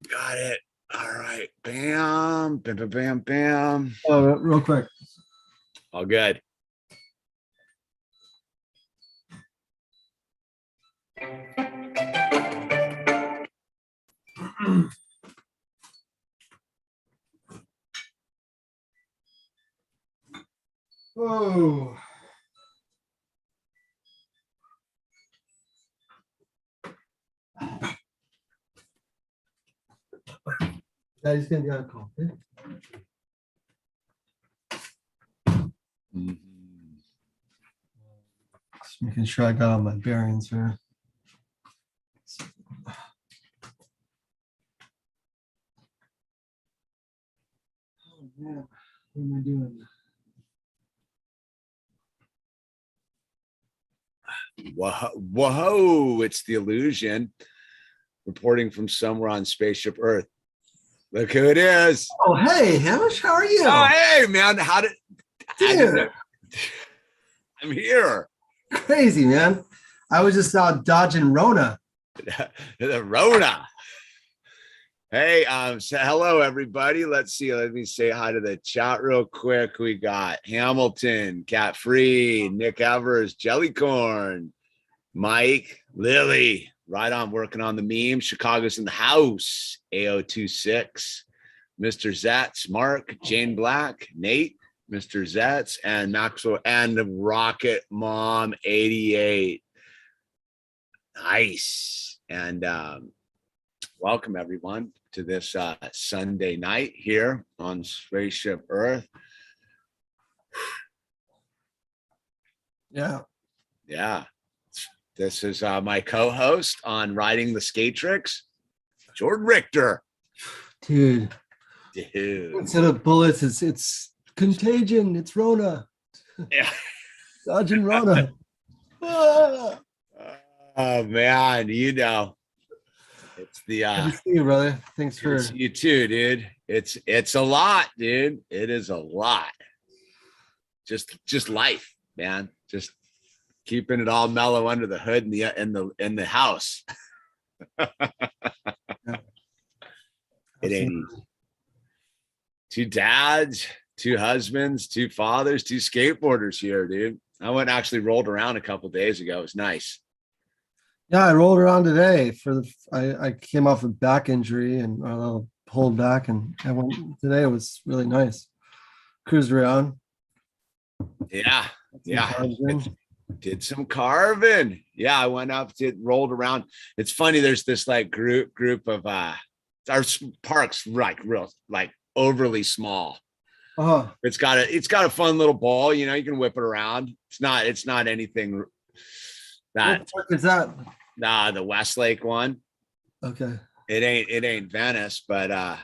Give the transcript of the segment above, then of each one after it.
Got it. All right. Bam, bam, bam, bam, bam. Oh, real quick. All good. Oh. Daddy's gonna get a coffee. Just making sure I got all my bearings here. Oh man, what am I doing? Whoa, it's the illusion reporting from somewhere on spaceship Earth. Look who it is. Oh, hey, Hamish, how are you? Oh, hey, man. Dude. I'm here. Crazy, man. I was just out dodging Rona. The Rona. Hey, so hello, everybody. Let's see. Let me say hi to the chat real quick. We got Hamilton, Cat Free, Nick Evers, Jellycorn, Mike, Lily, right on working on the meme. Chicago's in the house. AO26, Mr. Zetz, Mark, Jane Black, Nate, Mr. Zetz, and Maxwell, and Rocket Mom 88. Nice. And welcome everyone to this Sunday night here on Spaceship Earth. Yeah. This is my co-host on Riding the Skaterix, Jordan Richter. Dude. Instead of bullets, it's contagion. It's Rona. Yeah. Dodging Rona. Oh man, you know. It's the Good to see you, brother. Thanks for you too, dude. It's a lot, dude. It is a lot. Just life, man. Just keeping it all mellow under the hood in the house. It ain't easy. 2 dads, 2 husbands, 2 fathers, 2 skateboarders here, dude. I went and actually rolled around a couple days ago. It was nice. Yeah, I rolled around today I came off a back injury and a little pulled back, and I went today. It was really nice. Cruised around. Yeah. Did some carving. Yeah, I went up, rolled around. It's funny. There's this like group of our park's like real like overly small. Uh-huh. It's got a fun little ball. You know, you can whip it around. It's not anything. What park is that? Nah, the Westlake one. Okay. It ain't Venice, but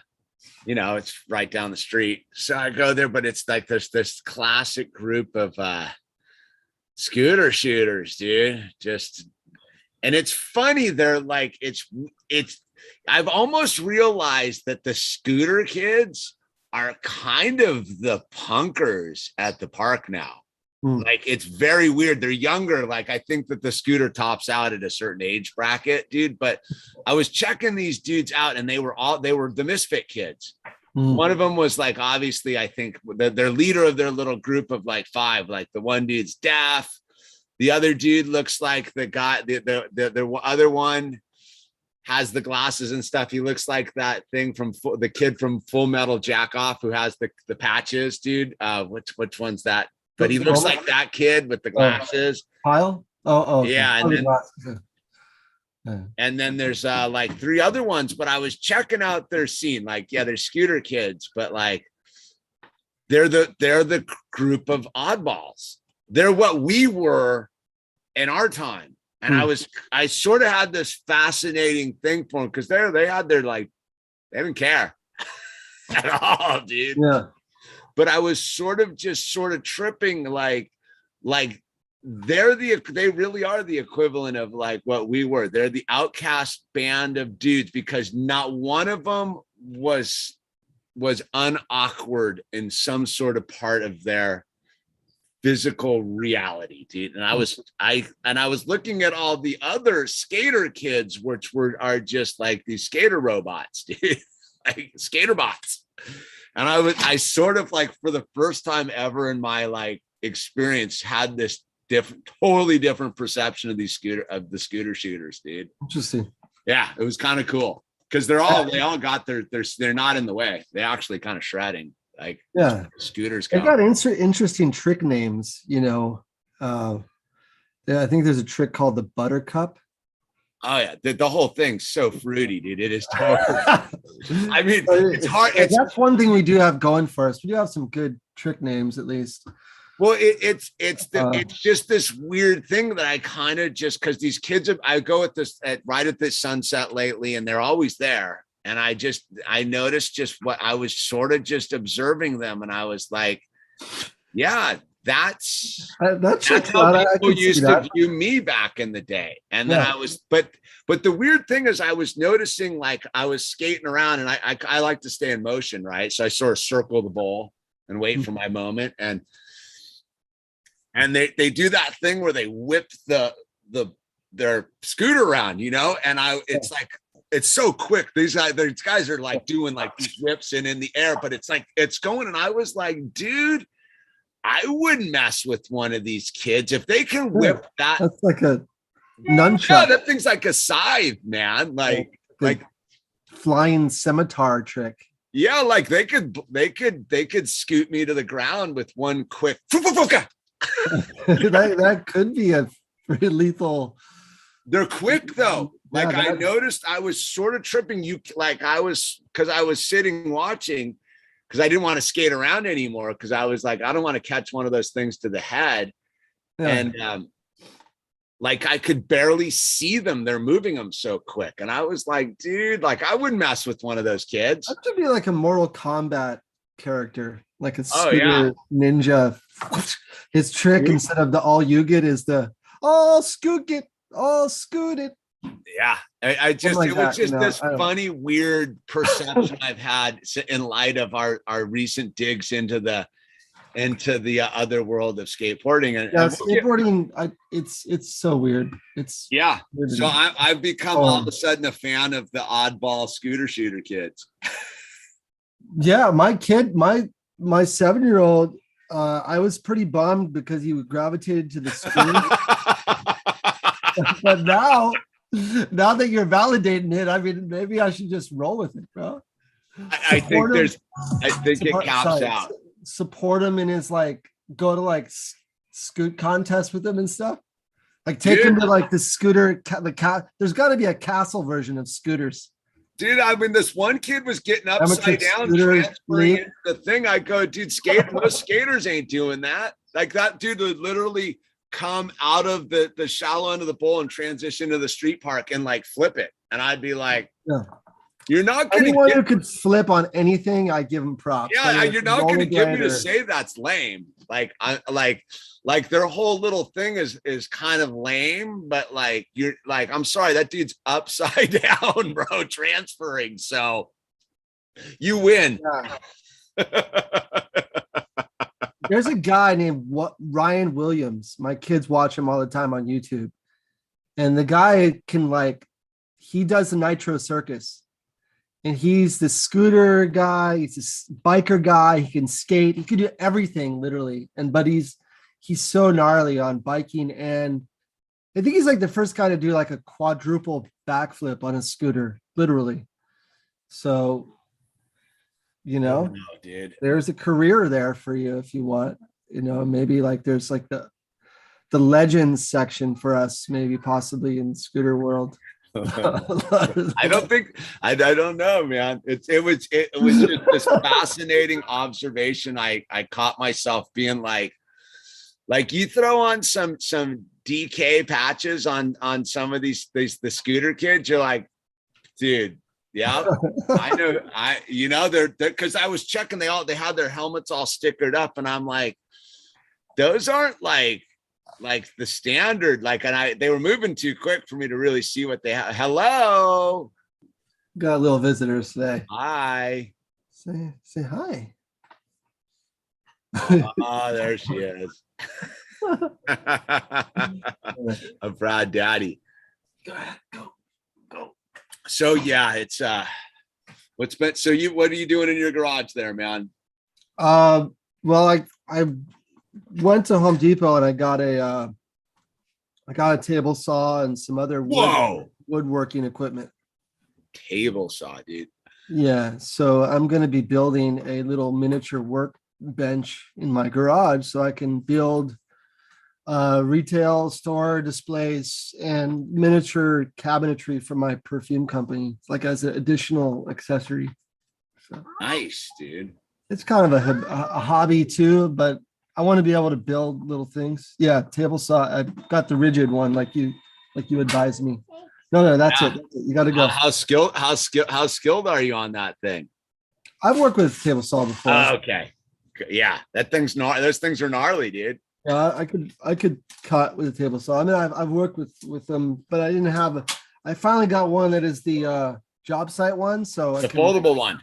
you know, it's right down the street. So I go there, but it's like there's this classic group of scooter shooters, dude. And it's funny, they're like it's I've almost realized that the scooter kids are kind of the punkers at the park now. Like, it's very weird. They're younger. Like, I think that the scooter tops out at a certain age bracket, dude. But I was checking these dudes out, and they were the misfit kids. One of them was like, obviously, I think their leader of their little group of like 5. Like, the one dude's deaf. The other dude looks like the guy. The other one has the glasses and stuff. He looks like that thing from the kid from Full Metal Jack-Off who has the patches, dude. Which one's that? But he looks like that kid with the glasses. Kyle? Oh, yeah. And then there's like 3 other ones, but I was checking out their scene. Like, yeah, they're scooter kids, but like they're the group of oddballs. They're what we were in our time. And I sort of had this fascinating thing for them because they had their like, they didn't care at all, dude. Yeah. But I was sort of tripping, like they really are the equivalent of like what we were. They're the outcast band of dudes because not one of them was unawkward in some sort of part of their physical reality, dude. And I was looking at all the other skater kids, which are just like these skater robots, dude, like skater bots. And I sort of like for the first time ever in my like experience had this totally different perception of the scooter shooters, dude. Interesting. Yeah, it was kind of cool because they all got they're not in the way. They actually kind of shredding. Like scooters they got interesting trick names, you know. I think there's a trick called the buttercup. Oh yeah, the whole thing's so fruity, dude. It is totally I mean, it's hard. That's one thing we do have going for us. We do have some good trick names, at least. Well, it's just this weird thing that I kind of just because these kids I go at this right at this sunset lately, and they're always there. And I noticed just what I was sort of just observing them. And I was like, yeah, that's how people used to view me back in the day. And then but the weird thing is I was noticing like I was skating around and I like to stay in motion, right? So I sort of circle the bowl and wait for my moment. And they do that thing where they whip their scooter around, you know? And it's like, it's so quick. These guys are like doing like these whips and in the air, but it's like it's going. And I was like, dude, I wouldn't mess with one of these kids if they can whip that. That's like a nunchuck. Yeah, that thing's like a scythe, man. Like flying scimitar trick. Yeah, like they could scoot me to the ground with one quick. that could be a pretty lethal. They're quick though. Like I noticed I was sort of tripping you like because I was sitting watching because I didn't want to skate around anymore because I was like, I don't want to catch one of those things to the head. Yeah. And like I could barely see them. They're moving them so quick. And I was like, dude, like I wouldn't mess with one of those kids. That should be like a Mortal Kombat character, like a scooter ninja. His trick instead of the all you get is the scoot it. Yeah, I just like it was just this funny, weird perception I've had in light of our recent digs into the other world of skateboarding. And skateboarding, it's so weird. It's weird. So I've become all of a sudden a fan of the oddball scooter shooter kids. Yeah, my kid, my 7-year-old, I was pretty bummed because he gravitated to the scooter. But now that you're validating it, I mean, maybe I should just roll with it, bro. I think it caps out. Support him in his like go to like scoot contests with him and stuff. Like take him to like the scooter. There's got to be a castle version of scooters. Dude, I mean, this one kid was getting upside down, transferring into the thing. I go, dude, most skaters ain't doing that. Like that dude would literally come out of the shallow end of the bowl and transition to the street park and like flip it. And I'd be like, you're not going to anyone who could flip on anything, I give him props. Yeah, you're not going to get me to say that's lame. Like like their whole little thing is kind of lame, but like you're like, I'm sorry, that dude's upside down, bro, transferring. So you win. Yeah. There's a guy named Ryan Williams. My kids watch him all the time on YouTube. And the guy can he does the Nitro Circus. And he's the scooter guy. He's this biker guy. He can skate. He can do everything literally. But he's so gnarly on biking. And I think he's like the first guy to do like a quadruple backflip on a scooter, literally. So, dude, there's a career there for you if you want, maybe like there's like the legends section for us, maybe possibly in the scooter world. I don't know, man. It was just this fascinating observation. I caught myself being like you throw on some DK patches on some of the scooter kids, you're like, dude, yeah, I know, they're because I was checking, they had their helmets all stickered up, and I'm like, those aren't like the standard, and they were moving too quick for me to really see what they have. Hello, got little visitors today. Hi, say hi. Oh, there she is. A proud daddy. Go ahead, go. So yeah, it's what are you doing in your garage there, man? Well, I went to Home Depot and I got a table saw and some other woodworking equipment. Table saw, dude. Yeah, so I'm going to be building a little miniature workbench in my garage so I can build retail store displays and miniature cabinetry for my perfume company, like as an additional accessory. So Nice, dude. it's kind of a hobby too, but I want to be able to build little things. Yeah, table saw. I got the rigid one, like you advised me. No, that's it. You got to go. How skilled are you on that thing? I've worked with table saw before. Okay. Yeah, those things are gnarly, dude. Yeah, I could cut with a table saw. I mean, I've worked with them, but I didn't have I finally got one that is the job site one. So the foldable one.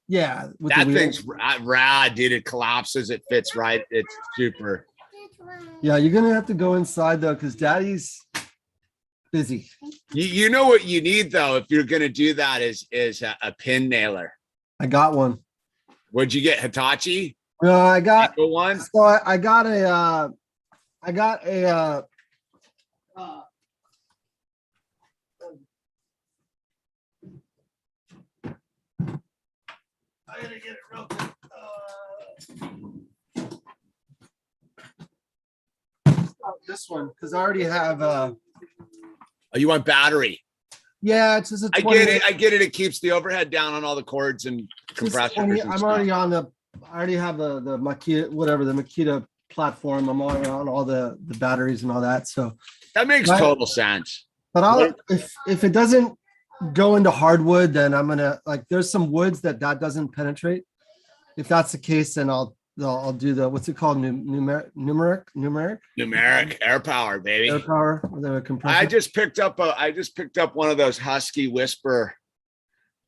Yeah. That thing's rad, dude. It collapses. It fits right. It's super. Yeah, you're going to have to go inside though, because Daddy's busy. You know what you need though, if you're going to do that is a pin nailer. I got one. What'd you get? Hitachi? No, I got one. So I got a I gotta get it real quick. This one, because I already have Oh, you want battery? Yeah, it's just a 20. I get it. It keeps the overhead down on all the cords and compressors. I'm already on I already have the Makita, whatever, the Makita platform. I'm already on all the batteries and all that. So that makes total sense. But if it doesn't go into hardwood, then I'm gonna there's some woods that doesn't penetrate. If that's the case, then I'll do the what's it called, numeric air power, baby. Air power with a compressor. I just picked up one of those Husky Whisper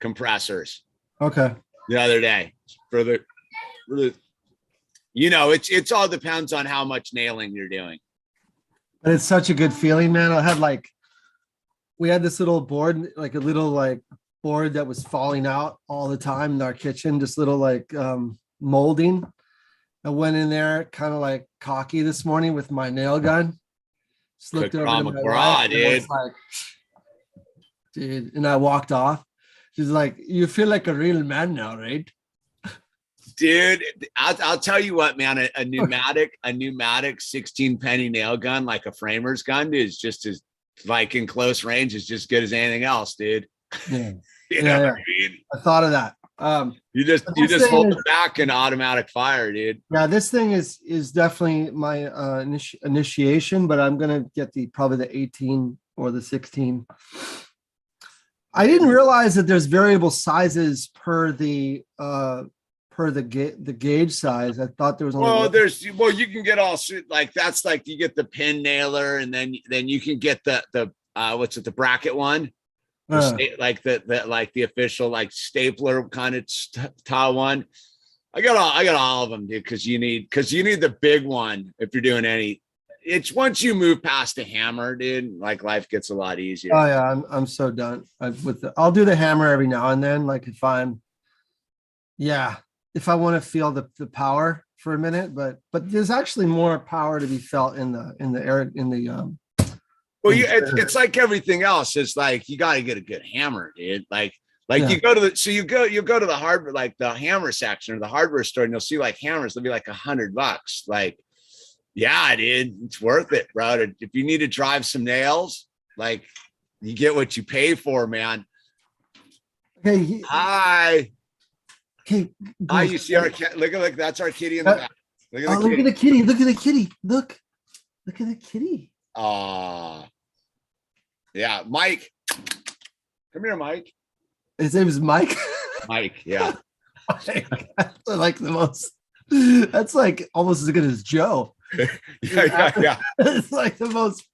compressors. Okay. The other day for the it's all depends on how much nailing you're doing. But it's such a good feeling, man. I had we had this little board, a little board that was falling out all the time in our kitchen, just little molding. I went in there kind of cocky this morning with my nail gun. Just looked over to my wife, dude. Dude, and I walked off. She's like, "You feel like a real man now, right?" Dude, I'll tell you what, man. A pneumatic 16 penny nail gun, like a framer's gun, is just as in close range is just good as anything else, dude. Yeah. You know what I mean? I thought of that. You just hold it back and automatic fire, dude. Yeah, this thing is definitely my initiation, but I'm gonna get probably the 18 or the 16. I didn't realize that there's variable sizes per the gauge size. I thought there was only you can get all that's you get the pin nailer, and then you can get the the bracket one. The official stapler kind of style one. I got all of them, dude, because you need the big one if you're doing any. It's once you move past the hammer, dude, life gets a lot easier. Oh yeah, I'm so done I'll do the hammer every now and then, if I want to feel the power for a minute, but there's actually more power to be felt in the air Well, it's like everything else. It's you got to get a good hammer, dude. You go to you go to the hardware, the hammer section or the hardware store, and you'll see hammers. They'll be $100. Yeah, dude, it's worth it, bro. If you need to drive some nails, you get what you pay for, man. Hey, hi. Okay. Hi, you see our cat? Look, that's our kitty in the back. Look at the kitty. Look at the kitty. Look at the kitty. Yeah, Mike. Come here, Mike. His name is Mike. Mike, yeah. That's the most. That's almost as good as Joe. yeah. It's the most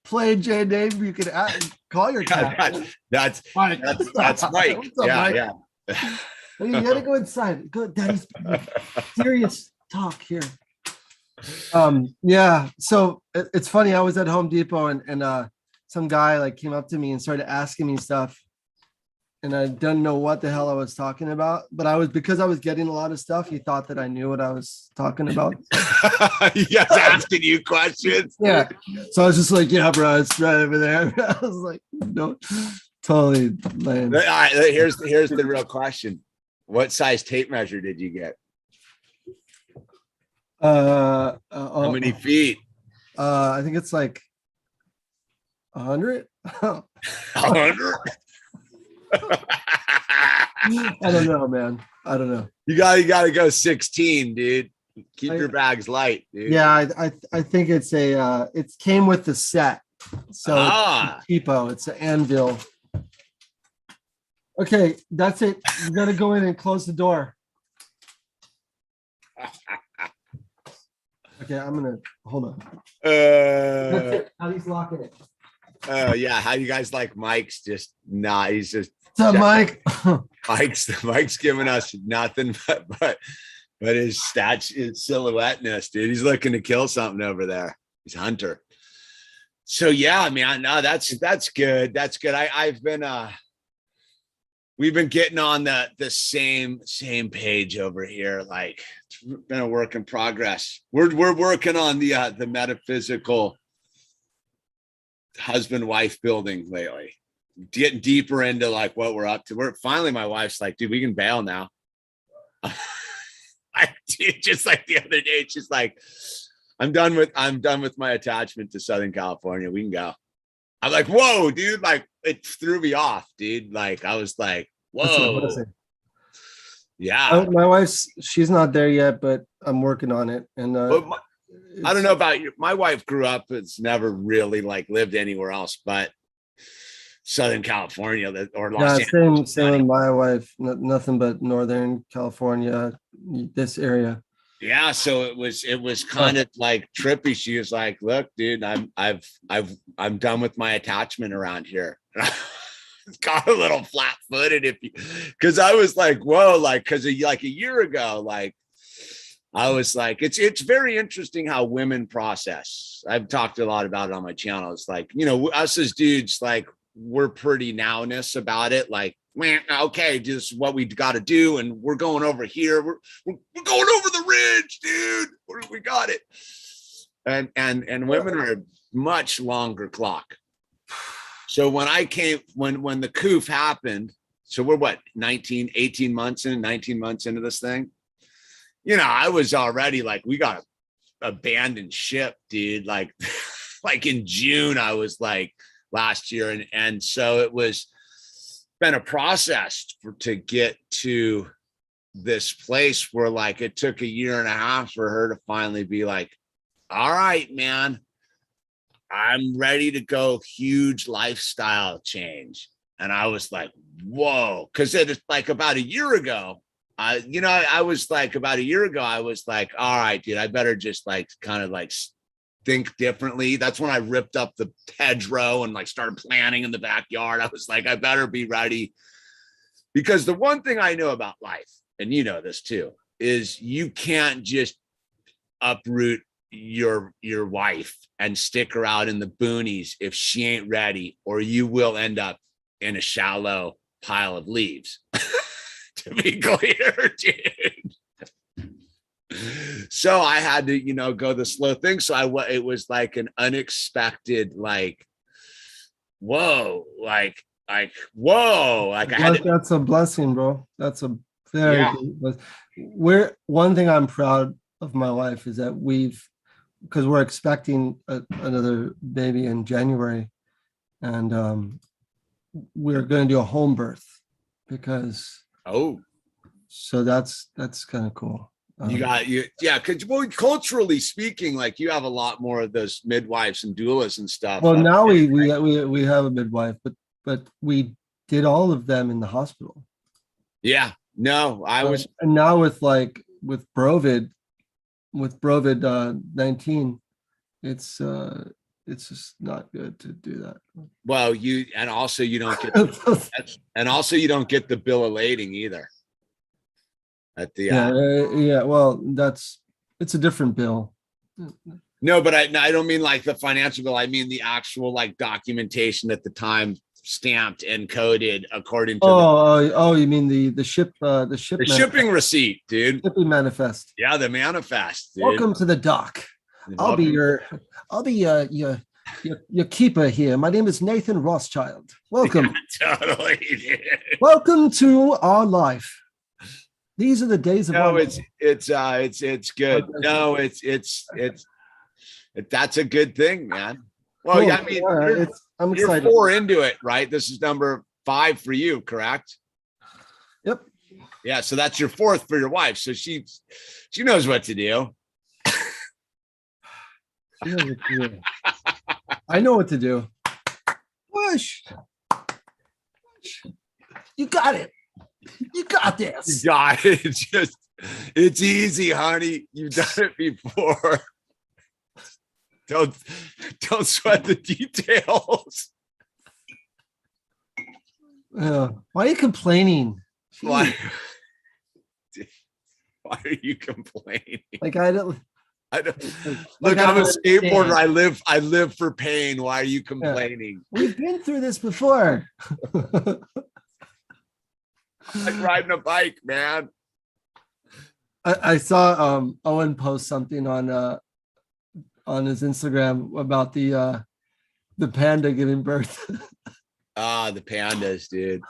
plain Jane name you could call your cat. That's Mike. That's Mike. Yeah, Mike? Yeah. You gotta go inside. Go, Daddy's serious. talk here. Yeah. So it's funny. I was at Home Depot and some guy like came up to me and started asking me stuff. And I didn't know what the hell I was talking about, but because I was getting a lot of stuff, he thought that I knew what I was talking about. He was asking you questions. Yeah. So I was just like, yeah, bro, it's right over there. I was like, no, totally lame. All right, here's the real question. What size tape measure did you get? How many feet? I think it's like 100. 100? I don't know, man. I don't know. You gotta go 16, dude. Keep your bags light, dude. Yeah, I think it's it came with the set. So it's cheapo. It's an anvil. Okay, that's it. You gotta go in and close the door. Okay, I'm gonna hold on. That's it. How he's locking it. Oh yeah, how you guys like Mike's? Just he's just. What's up, Mike? Mike's giving us nothing but his stats, his silhouetteness, dude. He's looking to kill something over there. He's a hunter. So yeah, man, no, that's good. That's good. I've been we've been getting on the same page over here. Like it's been a work in progress. We're working on the metaphysical husband-wife building lately. Getting deeper into like what we're up to. We're finally, my wife's like, dude, we can bail now. Just like the other day, she's like, I'm done with my attachment to Southern California. We can go. I'm like, whoa, dude. Like it threw me off, dude. Like I was like, whoa. Yeah. My wife's, she's not there yet, but I'm working on it. And I don't know about you. My wife grew up, it's never really like lived anywhere else, but Southern California or Los Angeles. Same with my wife. Nothing but Northern California, this area. Yeah, so it was kind of like trippy. She was like, "Look, dude, I'm done with my attachment around here." Got a little flat-footed because I was like, "Whoa!" Like because like a year ago, like I was like, it's very interesting how women process. I've talked a lot about it on my channel. It's like, you know, us as dudes, like. We're pretty nowness about it. Like, man, okay, just what we got to do. And we're going over here. We're going over the ridge, dude. We got it. And women are a much longer clock. So when the coof happened, so we're what, 18 months into this thing, you know, I was already like, we got to abandon ship, dude. Like in June, I was like, last year. And so it was been a process to get to this place where like it took a year and a half for her to finally be like, all right, man, I'm ready to go huge lifestyle change. And I was like, whoa, because it's like about a year ago, I was like about a year ago, I was like, all right, dude, I better just like kind of like think differently. That's when I ripped up the hedgerow and like started planting in the backyard. I was like, I better be ready, because the one thing I know about life, and you know this too, is you can't just uproot your wife and stick her out in the boonies if she ain't ready, or you will end up in a shallow pile of leaves. To be clear, dude. So I had to, you know, go the slow thing. So it was like an unexpected, like, whoa, like, whoa, like That's a blessing, bro. That's a very good. One thing I'm proud of my wife is that because we're expecting another baby in January, and we're going to do a home birth because so that's kind of cool. Because culturally speaking, like you have a lot more of those midwives and doulas and stuff. Well, now we have a midwife, but we did all of them in the hospital. Yeah, no, and now with Brovid 19, it's just not good to do that. Well, you don't get the bill of lading either. At the well, that's It's a different bill. No, but I don't mean like the financial bill. I mean the actual like documentation at the time, stamped and coded according to you mean the shipping receipt, dude. Shipping manifest. Yeah, the manifest, dude. Welcome to the dock. I'll be your keeper here. My name is Nathan Rothschild. Welcome. Yeah, totally, dude. Welcome to our life. These are the days of it's good. No, it's that's a good thing, man. Well, cool. Yeah, I mean, I'm excited. You're 4 into it, right? This is number 5 for you, correct? Yep. Yeah, so that's your 4th for your wife. So she knows what to do. I know what to do. Push. You got it. You got this. You got it. It's easy, honey. You've done it before. Don't sweat the details. Why are you complaining? Why are you complaining? Like I don't. Look, I'm a skateboarder. I live for pain. Why are you complaining? We've been through this before. Like riding a bike, man. I saw Owen post something on his Instagram about the panda giving birth. The pandas, dude.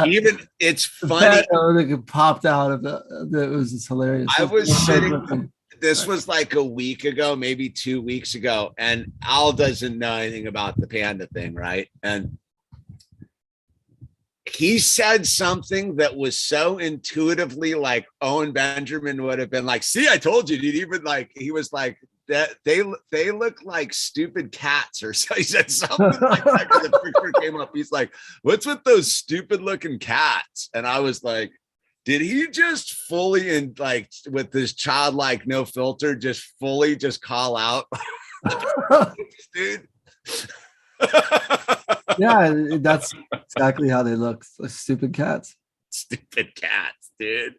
Even it's funny. It popped out of it was just hilarious. I was sitting. This was like a week ago, maybe 2 weeks ago, and Al doesn't know anything about the panda thing, right? And he said something that was so intuitively like Owen Benjamin would have been like, see, I told you, dude. Even like he was like that they look like stupid cats or so. He said something like that. The picture came up. He's like, what's with those stupid looking cats? And I was like, did he just fully and like with this childlike no filter just fully just call out dude? Yeah, that's exactly how they look. Like stupid cats. Stupid cats, dude.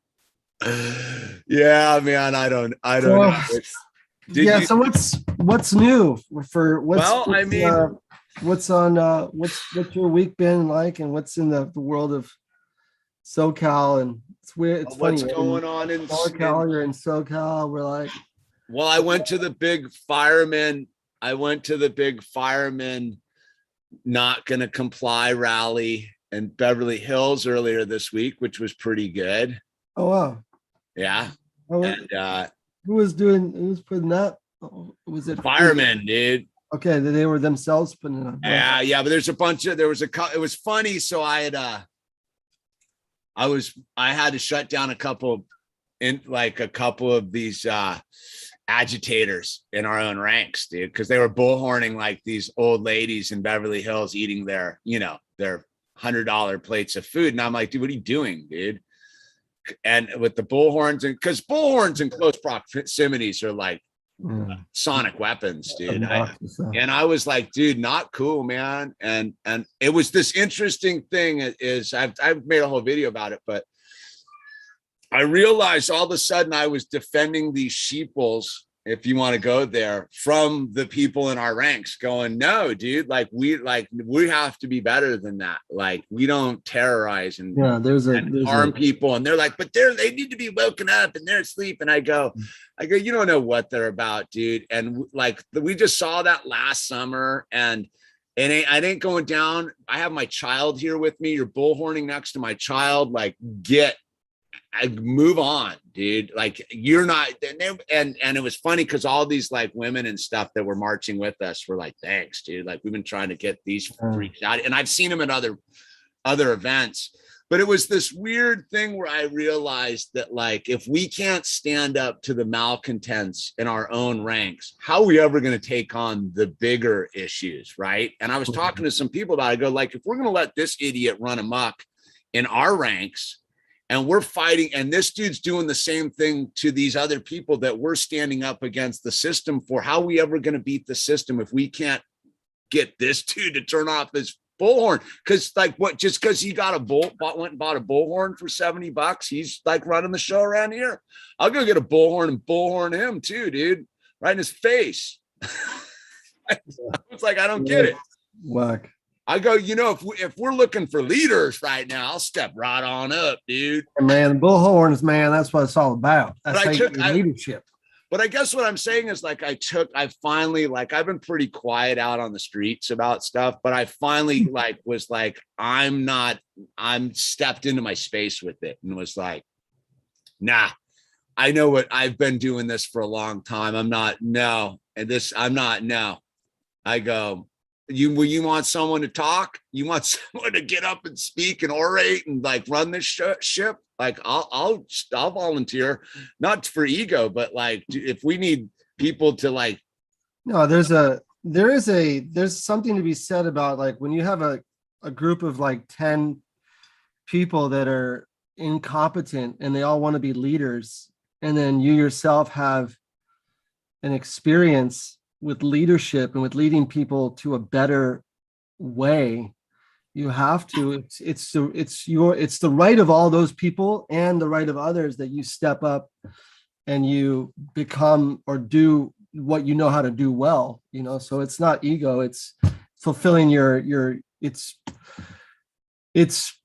Yeah, man. I don't know. So what's new for what's what's your week been like, and what's in the world of SoCal? And it's weird. It's funny. What's going on in SoCal? You're in SoCal. We're like, well, I went to the big fireman not gonna comply rally in Beverly Hills earlier this week, which was pretty good. Oh wow. Yeah. And who was putting that? Was it firemen, dude? Okay, they were themselves putting it on. Yeah, but it was funny. So I had to shut down a couple of these agitators in our own ranks, dude, because they were bullhorning like these old ladies in Beverly Hills eating their $100 plates of food. And I'm like, dude, what are you doing, dude? And with the bullhorns, and because bullhorns in close proximities are like sonic weapons, dude. And I was like, dude, not cool, man. And it was this interesting thing is I've made a whole video about it, but I realized all of a sudden I was defending these sheeples, if you want to go there, from the people in our ranks going, no, dude, we have to be better than that. Like, we don't terrorize and harm people. And they're like, but they need to be woken up and they're asleep. And I go, you don't know what they're about, dude. And like, we just saw that last summer, and I ain't going down. I have my child here with me. You're bullhorning next to my child. Like, I move on, dude. Like, you're not. And it was funny because all these like women and stuff that were marching with us were like, thanks, dude. Like, we've been trying to get these freaks out, and I've seen them at other events. But it was this weird thing where I realized that, like, if we can't stand up to the malcontents in our own ranks, how are we ever going to take on the bigger issues, right? And I was talking to some people about it. I go, like, if we're going to let this idiot run amok in our ranks, and we're fighting, and this dude's doing the same thing to these other people that we're standing up against the system for, how are we ever going to beat the system if we can't get this dude to turn off his bullhorn. Because like what, just because he got went and bought a bullhorn for $70, he's like running the show around here. I'll go get a bullhorn and bullhorn him too, dude, right in his face. I was like, I don't get it. Whack. I go, you know, if we're looking for leaders right now, I'll step right on up, dude. Man, bullhorns, man, that's what it's all about. That's leadership. But I guess what I'm saying is like I finally, like, I've been pretty quiet out on the streets about stuff, but I finally like was like, I'm stepped into my space with it and was like, nah, I know what I've been doing this for a long time. I go, you want someone to talk? You want someone to get up and speak and orate and like run this ship? Like I'll volunteer, not for ego, but like if we need people to like. No, there's something to be said about like when you have a group of like 10 people that are incompetent and they all want to be leaders, and then you yourself have an experience with leadership and with leading people to a better way. You have to, it's the right of all those people and the right of others that you step up and you become or do what you know how to do well, you know. So it's not ego, it's fulfilling it's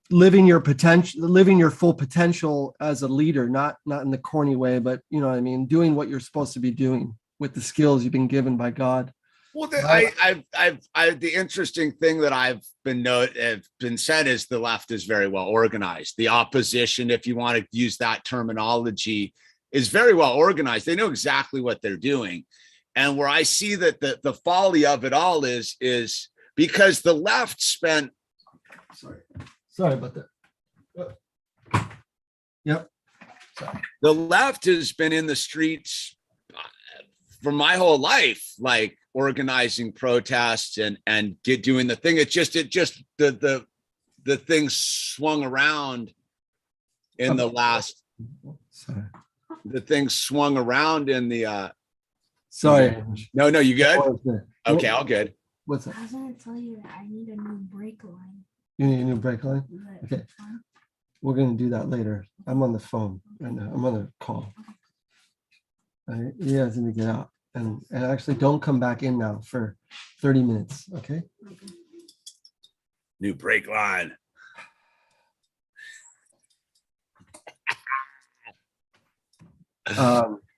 living your potential, living your full potential as a leader, not in the corny way, but you know what I mean, doing what you're supposed to be doing with the skills you've been given by God. Well, the interesting thing that have been said is the left is very well organized. The opposition, if you want to use that terminology, is very well organized. They know exactly what they're doing. And where I see that the folly of it all is because the left spent. Sorry about that. Yep. Sorry. The left has been in the streets for my whole life, like organizing protests and doing the thing. It just the thing swung around in the last. Sorry. The thing swung around in the. Sorry. No, you good? Okay, all good. What's that? I was going to tell you that I need a new brake line. You need a new brake line? Okay. We're going to do that later. I'm on the phone right now. I'm on a call. He has to get out and actually don't come back in now for 30 minutes. Okay. New brake line.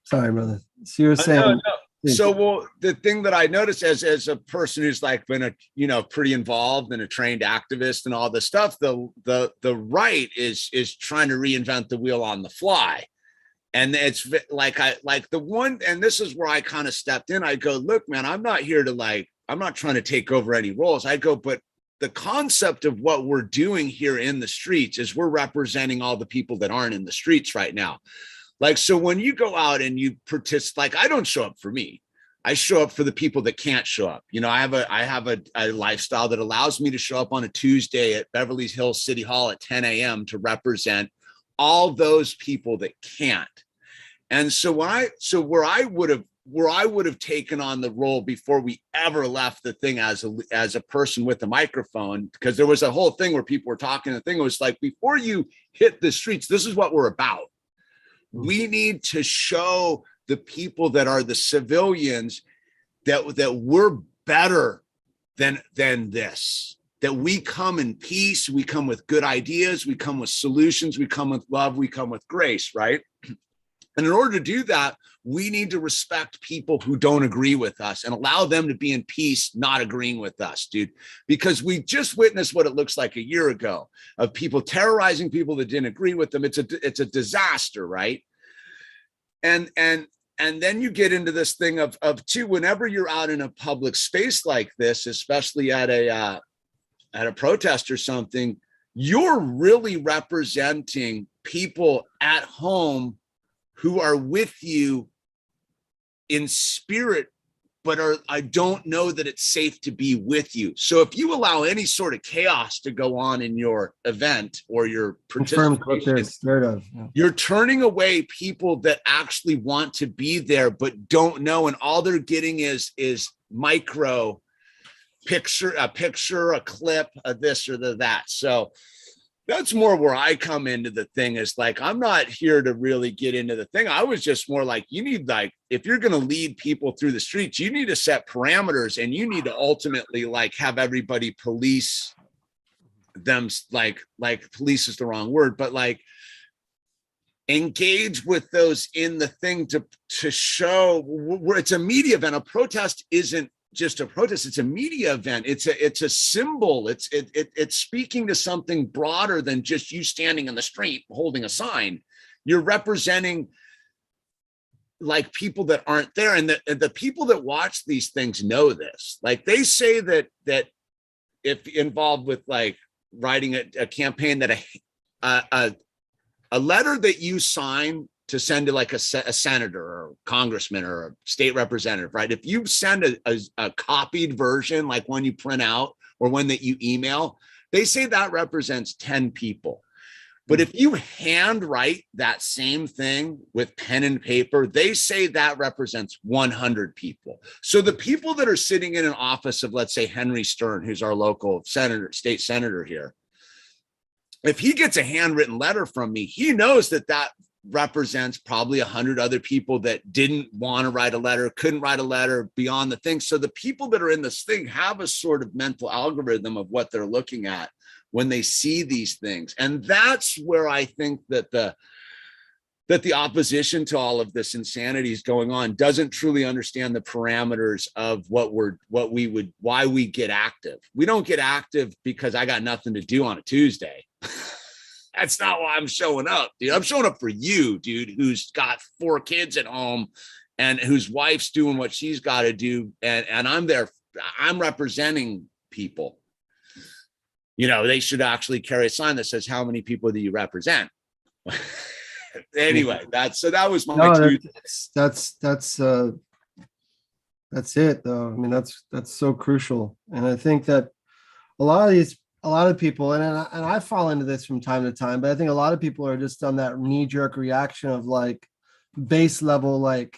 Sorry, brother. So you're saying. No. So, well, the thing that I noticed as a person who's like been pretty involved and a trained activist and all this stuff, the right is trying to reinvent the wheel on the fly. And it's like the one, and this is where I kind of stepped in. I go, look, man, I'm not here to I'm not trying to take over any roles. I go, but the concept of what we're doing here in the streets is we're representing all the people that aren't in the streets right now. Like, so when you go out and you participate, like I don't show up for me. I show up for the people that can't show up. You know, I have a lifestyle that allows me to show up on a Tuesday at Beverly Hills City Hall at 10 a.m. to represent all those people that can't. And so where I would have taken on the role before we ever left the thing as a person with a microphone, because there was a whole thing where people were talking. The thing was like, before you hit the streets, this is what we're about. We need to show the people that are the civilians that we're better than this, that we come in peace, we come with good ideas, we come with solutions, we come with love, we come with grace, right? And in order to do that, we need to respect people who don't agree with us and allow them to be in peace, not agreeing with us, dude. Because we just witnessed what it looks like a year ago of people terrorizing people that didn't agree with them. It's a disaster, right? And then you get into this thing of too, whenever you're out in a public space like this, especially at a protest or something, you're really representing people at home who are with you in spirit, but I don't know that it's safe to be with you. So if you allow any sort of chaos to go on in your event or your participation, you're turning away people that actually want to be there, but don't know. And all they're getting is micro picture, a clip of this or that. So that's more where I come into the thing, is like, I'm not here to really get into the thing. I was just more like, you need, like, if you're going to lead people through the streets, you need to set parameters, and you need to ultimately like have everybody police them, like police is the wrong word, but like engage with those in the thing to show where it's a media event. A protest isn't just a protest, it's a media event. It's a symbol. It's speaking to something broader than just you standing in the street holding a sign. You're representing like people that aren't there, and the people that watch these things know this. Like, they say that if involved with like writing a campaign, that a letter that you sign to send to like a senator or a congressman or a state representative, right? If you send a copied version, like one you print out or one that you email, they say that represents 10 people. But if you handwrite that same thing with pen and paper, they say that represents 100 people. So the people that are sitting in an office of, let's say, Henry Stern, who's our local state senator here, if he gets a handwritten letter from me, he knows that represents probably 100 other people that didn't want to write a letter, couldn't write a letter beyond the thing. So the people that are in this thing have a sort of mental algorithm of what they're looking at when they see these things. And that's where I think that the opposition to all of this insanity is going on doesn't truly understand the parameters of why we get active. We don't get active because I got nothing to do on a Tuesday. That's not why I'm showing up, dude. I'm showing up for you, dude, who's got 4 kids at home and whose wife's doing what she's got to do. And I'm there. I'm representing people. You know, they should actually carry a sign that says, how many people do you represent? Anyway, that was my that's it though. I mean, that's so crucial. And I think that a lot of people, and I fall into this from time to time, but I think a lot of people are just on that knee-jerk reaction of like base level, like,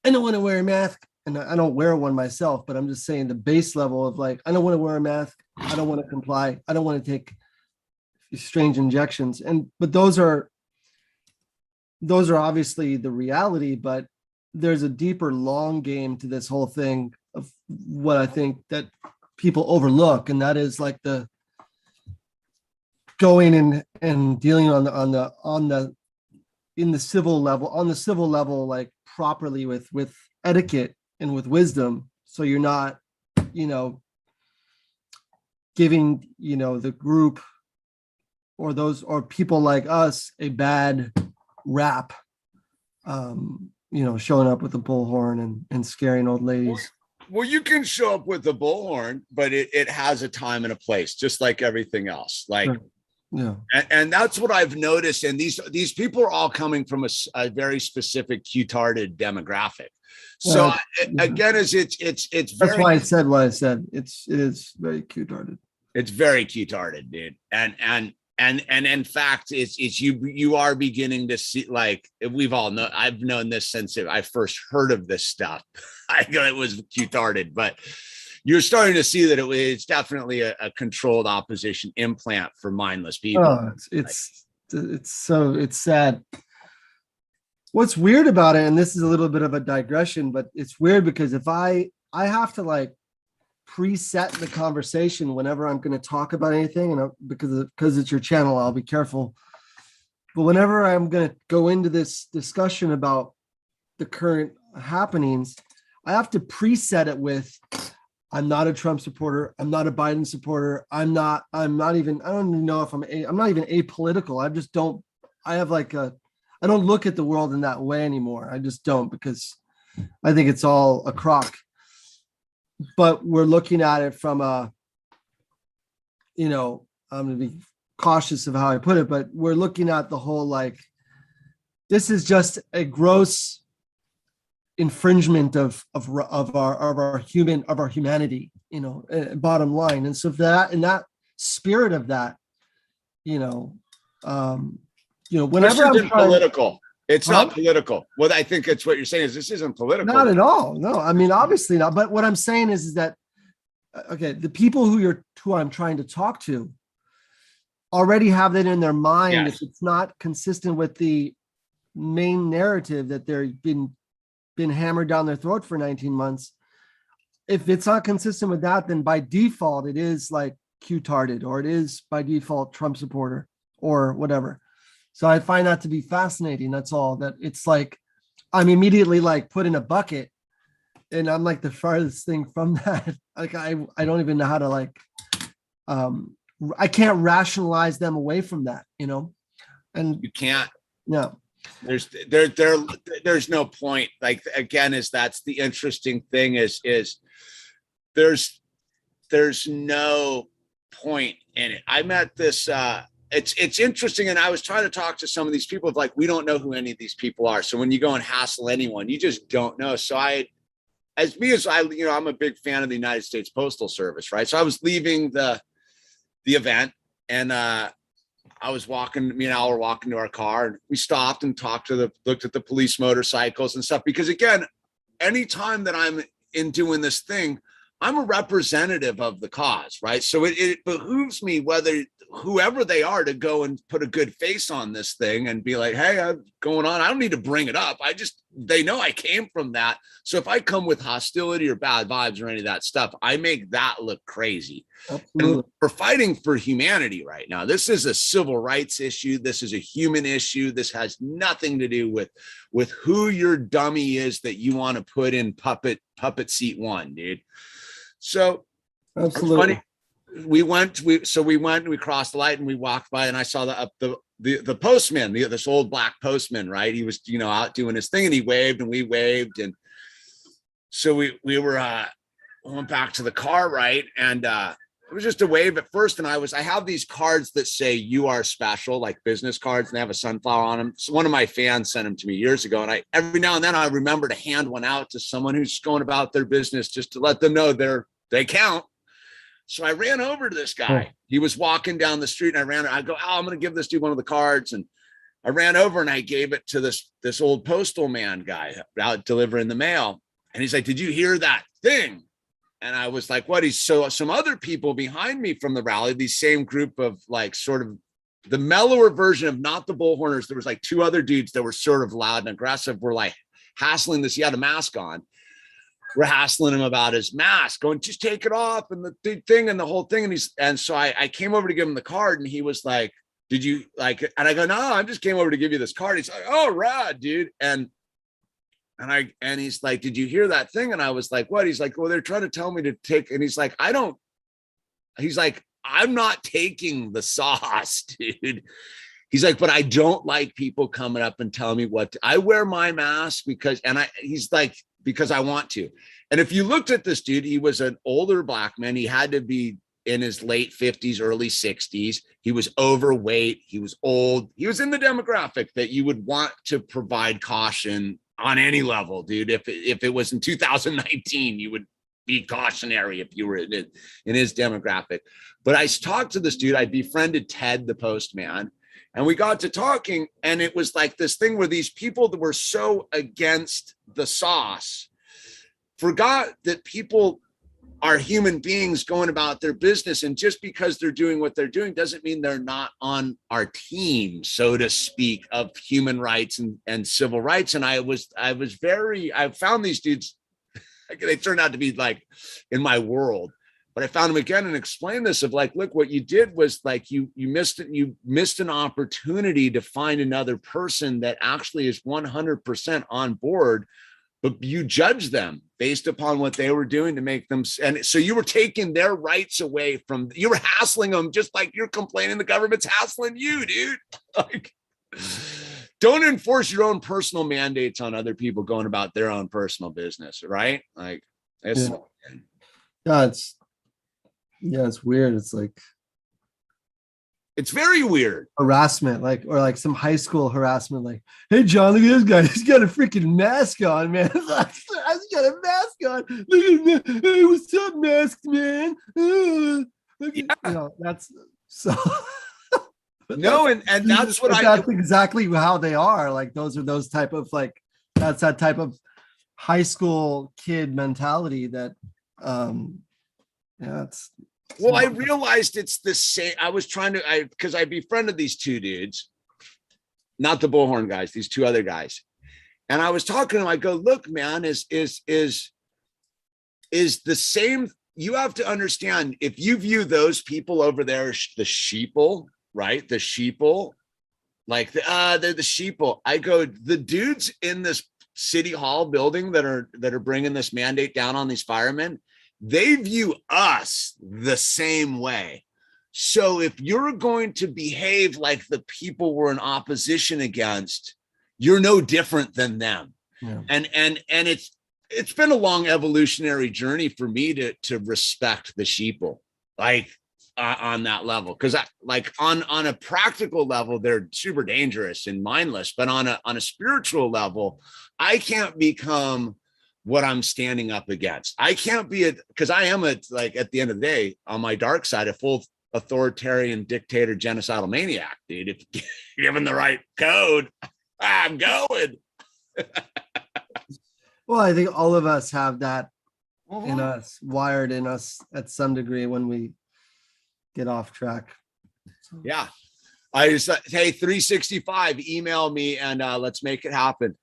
I don't want to wear a mask, and I don't wear one myself, but I'm just saying the base level of like, I don't want to wear a mask, I don't want to comply, I don't want to take strange injections. But those are obviously the reality, but there's a deeper long game to this whole thing of what I think that people overlook, and that is like the going and dealing on the civil level, like properly with etiquette and with wisdom. So you're not, giving, the group or people like us a bad rap, showing up with a bullhorn and scaring old ladies. Well, you can show up with the bullhorn, but it has a time and a place, just like everything else. Like, sure. Yeah. And that's what I've noticed. And these people are all coming from a very specific cutarded demographic. So again, it's that's why I said what I said. It is very cutarded. It's very cutarded, dude. And in fact, it's you are beginning to see, like, we've all known, I've known this since I first heard of this stuff. I know it was cutarded, but you're starting to see that it's definitely a controlled opposition implant for mindless people. Oh, it's sad. What's weird about it, and this is a little bit of a digression, but it's weird because if I have to like preset the conversation whenever I'm going to talk about anything, and because it's your channel, I'll be careful. But whenever I'm going to go into this discussion about the current happenings, I have to preset it with, I'm not a Trump supporter, I'm not a Biden supporter, I don't even know if I'm not even apolitical. I don't look at the world in that way anymore. I just don't, because I think it's all a crock. But we're looking at it from I'm going to be cautious of how I put it, but we're looking at the whole, like, this is just a gross infringement of our humanity, bottom line. And so that, in that spirit of that, whenever I'm political. It's not political. Well, I think it's what you're saying is this isn't political. Not at all. No, I mean, obviously not. But what I'm saying is that okay, the people who I'm trying to talk to already have that in their mind. Yes. If it's not consistent with the main narrative that they've been hammered down their throat for 19 months, if it's not consistent with that, then by default it is like Q-tarded, or it is by default Trump supporter or whatever. So I find that to be fascinating. That's all. That it's like I'm immediately like put in a bucket, and I'm like the farthest thing from that. Like I don't even know how to like I can't rationalize them away from that, you know. And You can't. yeah, There's no point. Like, again, that's the interesting thing is there's no point in it. I met this it's interesting, and I was trying to talk to some of these people of like, we don't know who any of these people are. So when you go and hassle anyone, you just don't know. So I'm a big fan of the United States Postal Service, right? So I was leaving the event, and me and Al were walking to our car, and we stopped and looked at the police motorcycles and stuff. Because again, anytime that I'm in doing this thing, I'm a representative of the cause, right? So it behooves me, whoever they are, to go and put a good face on this thing and be like, hey, I'm going on. I don't need to bring it up. They know I came from that. So if I come with hostility or bad vibes or any of that stuff, I make that look crazy. absolutely. And we're fighting for humanity right now. This is a civil rights issue. This is a human issue. This has nothing to do with who your dummy is that you want to put in puppet seat one, dude. So Absolutely. funny. We crossed the light and we walked by, and I saw the postman, this old black postman, right? He was, out doing his thing, and he waved and we waved. And so we went back to the car, right? And it was just a wave at first. And I have these cards that say "You are special," like business cards, and they have a sunflower on them. So one of my fans sent them to me years ago. And every now and then I remember to hand one out to someone who's going about their business, just to let them know they count. So I ran over to this guy. He was walking down the street, and I go, I'm going to give this dude one of the cards. And I ran over and I gave it to this old postal man guy out delivering the mail. And he's like, did you hear that thing? And I was like, what? So some other people behind me from the rally, these same group of like sort of the mellower version of not the bullhorners. There was like two other dudes that were sort of loud and aggressive. Were like hassling this. He had a mask on. We're hassling him about his mask, going, just take it off, and the thing and the whole thing. And so I came over to give him the card, and he was like, did you like it? And I go, no, I just came over to give you this card. He's like, oh, rad, dude. And he's like, did you hear that thing? And I was like, what? He's like, well, they're trying to tell me to take, and he's like, I'm not taking the sauce, dude. He's like, but I don't like people coming up and telling me I wear my mask because I want to. And if you looked at this dude, he was an older black man. He had to be in his late 50s, early 60s. He was overweight. He was old. He was in the demographic that you would want to provide caution on any level, dude. If it was in 2019, you would be cautionary if you were in his demographic. But I talked to this dude. I befriended Ted, the postman. And we got to talking, and it was like this thing where these people that were so against the sauce forgot that people are human beings going about their business. And just because they're doing what they're doing doesn't mean they're not on our team, so to speak, of human rights and civil rights. And I found these dudes, they turned out to be like in my world. But I found him again and explained this of like, look, what you did was like you missed an opportunity to find another person that actually is 100% on board, but you judged them based upon what they were doing to make them. And so you were taking their rights away you were hassling them just like you're complaining the government's hassling you, dude. Like, don't enforce your own personal mandates on other people going about their own personal business, right? Like, it's weird. It's like it's very weird. Harassment, or some high school harassment, like, hey John, look at this guy, he's got a freaking mask on, man. He's got a mask on. Look at me. Hey, what's up, masked man? Look at, that's so no, and that's what that's exactly how they are. Like those type of like, that's that type of high school kid mentality that Yeah, it's well, I realized it's the same. I was trying to, because I befriended these two dudes, not the bullhorn guys, these two other guys. And I was talking to them. I go, look, man, is the same. You have to understand, if you view those people over there as the sheeple, right? The sheeple, like they're the sheeple. I go, the dudes in this city hall building that are bringing this mandate down on these firemen, they view us the same way. So if you're going to behave like the people we're in opposition against, you're no different than them. Yeah. And it's been a long evolutionary journey for me to respect the sheeple, like on that level, because like on a practical level, they're super dangerous and mindless, but on a spiritual level, I can't become what I'm standing up against. I can't be because I am like at the end of the day, on my dark side, a full authoritarian dictator, genocidal maniac, dude. If given the right code, I'm going. Well, I think all of us have that in us, wired in us at some degree when we get off track. Yeah. I just, hey, 365, email me and let's make it happen.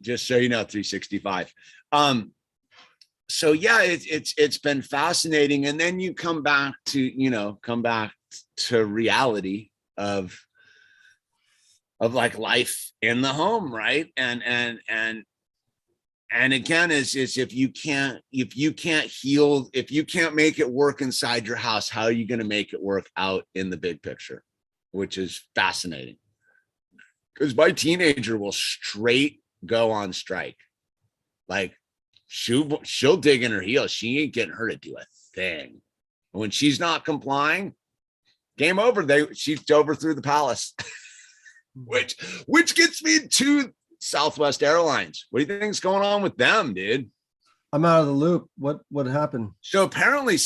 Just so you know, 365. So yeah, it's been fascinating. And then you come back to reality of like life in the home, right? And again, is if you can't heal, if you can't make it work inside your house, how are you going to make it work out in the big picture? Which is fascinating. Because my teenager will straight go on strike. Like she'll dig in her heels. She ain't getting her to do a thing. When she's not complying, game over. She's overthrew the palace. which gets me to Southwest Airlines. What do you think's going on with them, dude? I'm out of the loop. What happened? So apparently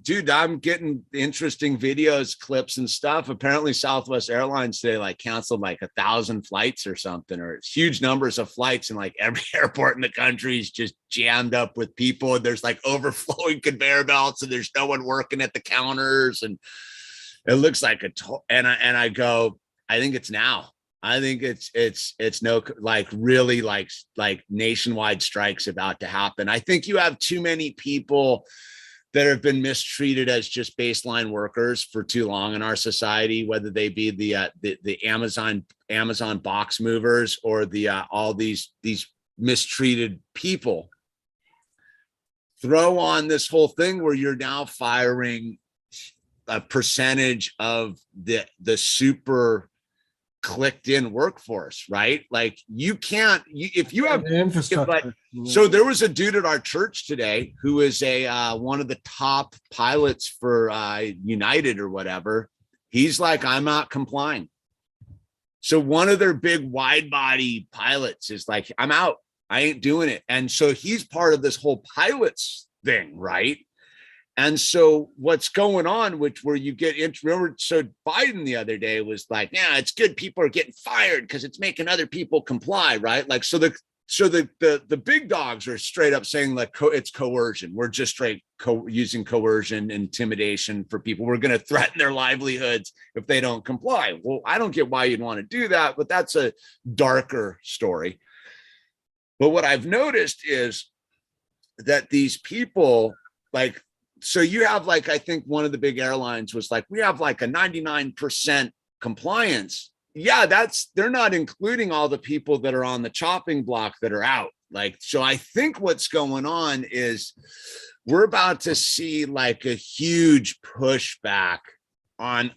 dude, I'm getting interesting videos, clips and stuff. Apparently Southwest Airlines, they like canceled like 1,000 flights or something, or it's huge numbers of flights. And like every airport in the country is just jammed up with people. And there's like overflowing conveyor belts and there's no one working at the counters. And it looks like and I go, I think it's now. I think it's no, like really like nationwide strikes about to happen. I think you have too many people that have been mistreated as just baseline workers for too long in our society, whether they be the Amazon box movers or all these mistreated people. Throw on this whole thing where you're now firing a percentage of the super clicked in workforce, right? Like you can't, if you have infrastructure. So there was a dude at our church today who is one of the top pilots for United or whatever. He's like, I'm not complying. So one of their big wide body pilots is like, I'm out. I ain't doing it. And so he's part of this whole pilots thing, right? And so what's going on, where you get remember, so Biden the other day was like, yeah, it's good people are getting fired because it's making other people comply, right? Like, so the big dogs are straight up saying like it's coercion. We're just straight using coercion, intimidation for people. We're going to threaten their livelihoods if they don't comply. Well, I don't get why you'd want to do that, but that's a darker story. But what I've noticed is that these people, like, so you have like, I think one of the big airlines was like, we have like a 99% compliance. Yeah, they're not including all the people that are on the chopping block that are out. Like, so I think what's going on is we're about to see like a huge pushback on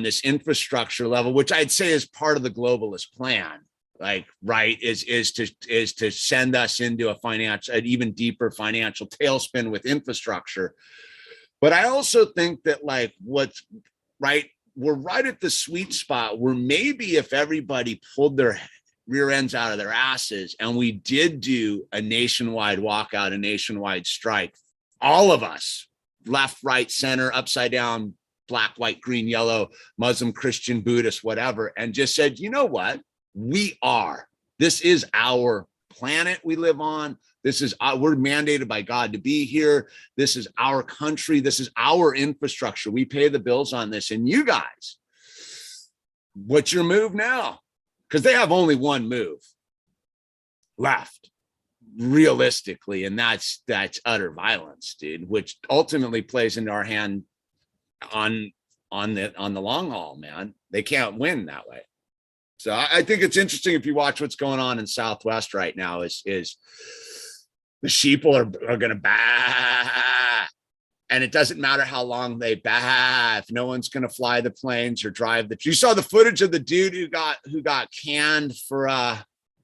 this infrastructure level, which I'd say is part of the globalist plan. Like, right, is to send us into an even deeper financial tailspin with infrastructure. But I also think that like what's right, we're right at the sweet spot where maybe if everybody pulled their rear ends out of their asses and we did do a nationwide walkout, a nationwide strike, all of us, left, right, center, upside down, black, white, green, yellow, Muslim, Christian, Buddhist, whatever, and just said, you know what? This is our planet we live on. This is we're mandated by God to be here. This is our country. This is our infrastructure. We pay the bills on this. And you guys, what's your move now? Because they have only one move left, realistically, and that's utter violence, dude, which ultimately plays into our hand on the long haul, man. They can't win that way. So I think it's interesting if you watch what's going on in Southwest right now is the sheeple are going to bah, and it doesn't matter how long they bah. If no one's going to fly the planes or drive you saw the footage of the dude who got canned for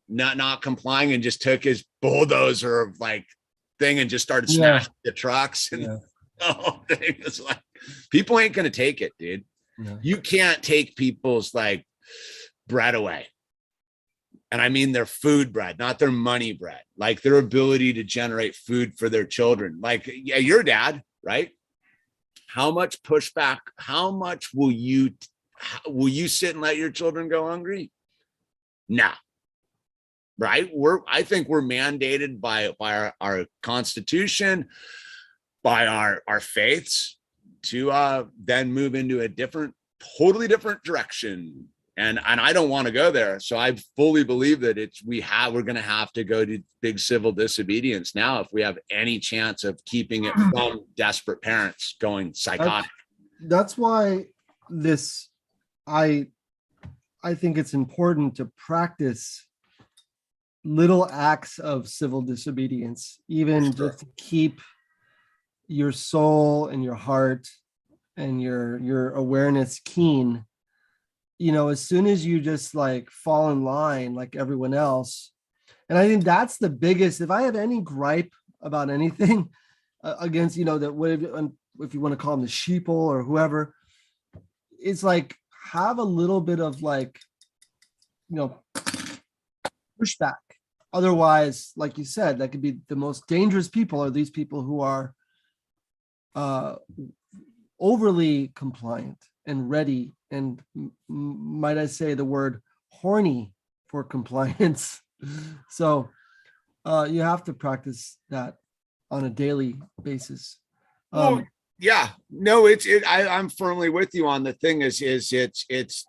not complying and just took his bulldozer like thing and just started smashing the trucks and the whole thing was like, people ain't going to take it, dude. You can't take people's like bread away. And I mean their food bread, not their money bread, like their ability to generate food for their children. Like, yeah, your dad, right? How much pushback, how much will you sit and let your children go hungry? No. Right? I think we're mandated by our Constitution, by our faiths to then move into a totally different direction. And I don't want to go there. So I fully believe that we're going to have to go to big civil disobedience now if we have any chance of keeping it from desperate parents going psychotic. That's why I think it's important to practice little acts of civil disobedience, even just to keep your soul and your heart and your awareness keen. You know, as soon as you just like fall in line like everyone else. And I think that's the biggest, if I have any gripe about anything against, that if you want to call them the sheeple or whoever, it's like, have a little bit of like, pushback. Otherwise, like you said, that could be the most dangerous people are these people who are overly compliant and ready, and might I say the word horny for compliance. So you have to practice that on a daily basis. Yeah, no, I'm firmly with you on the thing is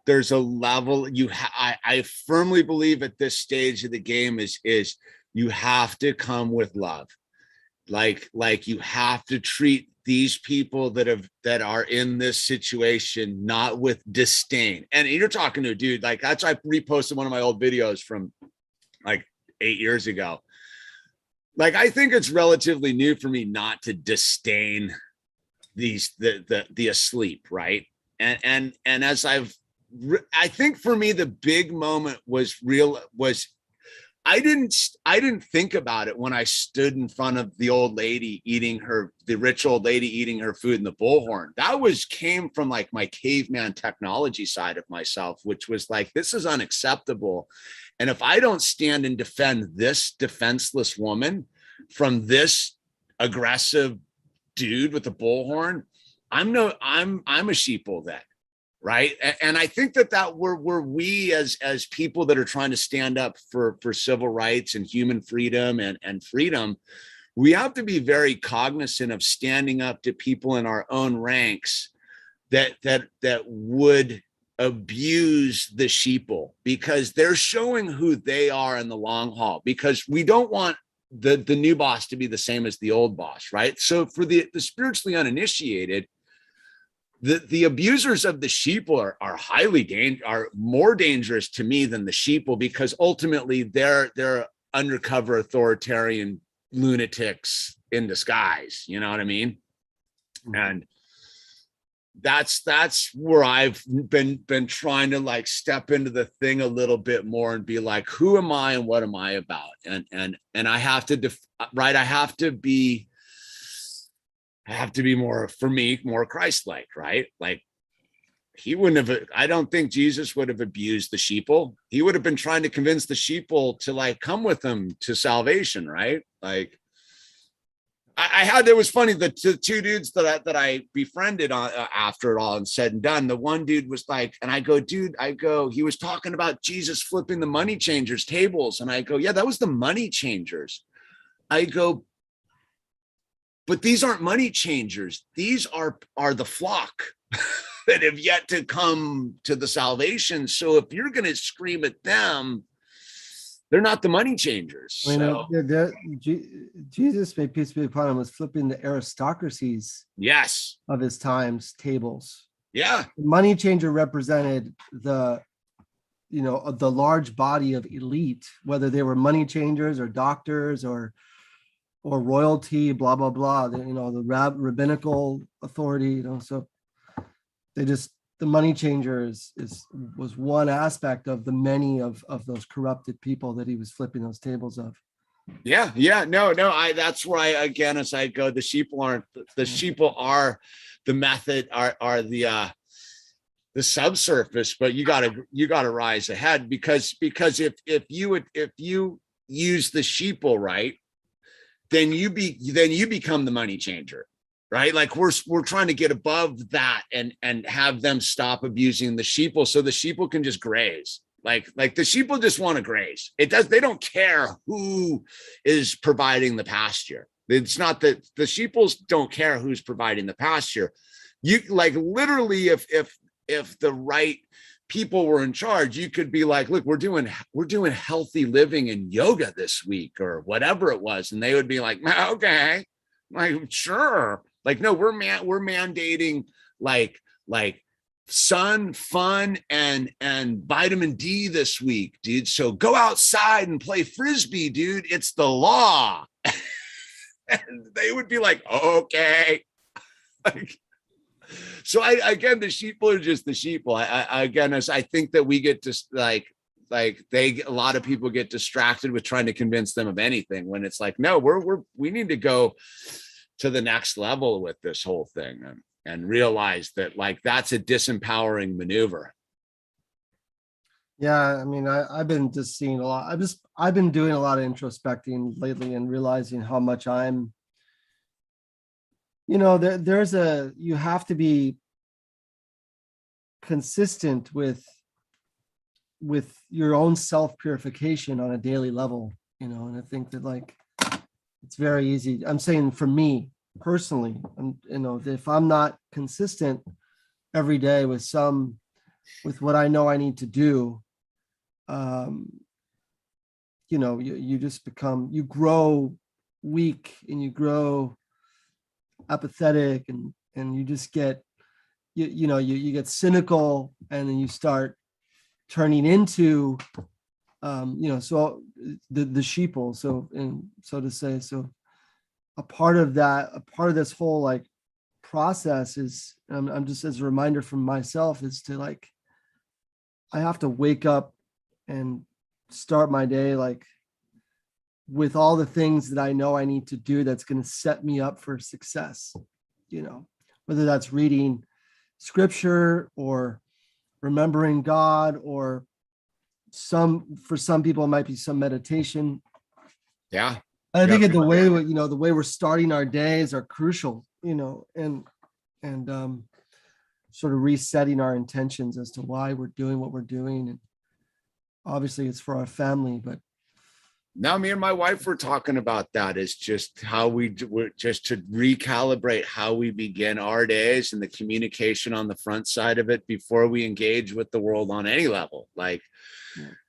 there's a level I firmly believe at this stage of the game is you have to come with love. Like you have to treat these people that are in this situation not with disdain. And you're talking to a dude like I reposted one of my old videos from like 8 years ago. Like, I think it's relatively new for me not to disdain the asleep, right? And as I think for me the big moment was I didn't think about it when I stood in front of the rich old lady eating her food in the bullhorn. That came from like my caveman technology side of myself, which was like, this is unacceptable. And if I don't stand and defend this defenseless woman from this aggressive dude with a bullhorn, I'm a sheeple then, right? And I think that we as people that are trying to stand up for civil rights and human freedom and freedom, we have to be very cognizant of standing up to people in our own ranks that would abuse the sheeple, because they're showing who they are in the long haul, because we don't want the new boss to be the same as the old boss, right? So for the spiritually uninitiated, the abusers of the sheeple are more dangerous to me than the sheeple, because ultimately they're undercover authoritarian lunatics in disguise. You know what I mean? And that's where I've been trying to like step into the thing a little bit more and be like, who am I and what am I about? And I have to I have to be more, for me, more Christ-like, right? Like, I don't think Jesus would have abused the sheeple. He would have been trying to convince the sheeple to like come with him to salvation, right? Like, it was funny, the two dudes that I befriended after it all and said and done, the one dude was like, and I go, dude, he was talking about Jesus flipping the money changers tables. And I go, yeah, that was the money changers. I go, but these aren't money changers. These are the flock that have yet to come to the salvation. So if you're going to scream at them, they're not the money changers. I mean, So, Jesus, may peace be upon him, was flipping the aristocracies yes. of his times tables. Yeah. The money changer represented the large body of elite, whether they were money changers or doctors or royalty, blah blah blah. The rabbinical authority. So the money changer was one aspect of the many of those corrupted people that he was flipping those tables of. Yeah. No. That's why, again, as I go, the sheeple are the method, are the subsurface, but you gotta rise ahead, because if you use the sheeple right, then you become the money changer, right? Like we're trying to get above that and have them stop abusing the sheeple, so the sheeple can just graze. Like the sheeple just want to graze. They don't care who is providing the pasture. It's not that the sheeples don't care who's providing the pasture. You like literally, if the right people were in charge, you could be like, look, we're doing healthy living and yoga this week or whatever it was, and they would be like, okay, like sure. Like no, we're mandating like sun, fun, and vitamin D this week, dude. So go outside and play frisbee, dude. It's the law. And they would be like, okay. Like, so again, the sheeple are just the sheeple. I think that we get to a lot of people get distracted with trying to convince them of anything, when it's like, no, we need to go to the next level with this whole thing and realize that like that's a disempowering maneuver. Yeah, I mean, I've been just seeing a lot. I've been doing a lot of introspecting lately and realizing how much I'm, you have to be consistent with your own self-purification on a daily level, and I think that like it's very easy. I'm saying for me personally, if I'm not consistent every day with what I know I need to do, you grow weak and you grow apathetic and you just get, you get cynical, and then you start turning into, so the sheeple. So to say, so a part of this whole like process is, I'm just, as a reminder from myself, is to like, I have to wake up and start my day like with all the things that I know I need to do that's going to set me up for success, whether that's reading scripture or remembering God, or for some people it might be some meditation. Yeah. I think the way we're starting our days are crucial, and sort of resetting our intentions as to why we're doing what we're doing. And obviously it's for our family, but now me and my wife were talking about that. Is just how just to recalibrate how we begin our days and the communication on the front side of it before we engage with the world on any level, like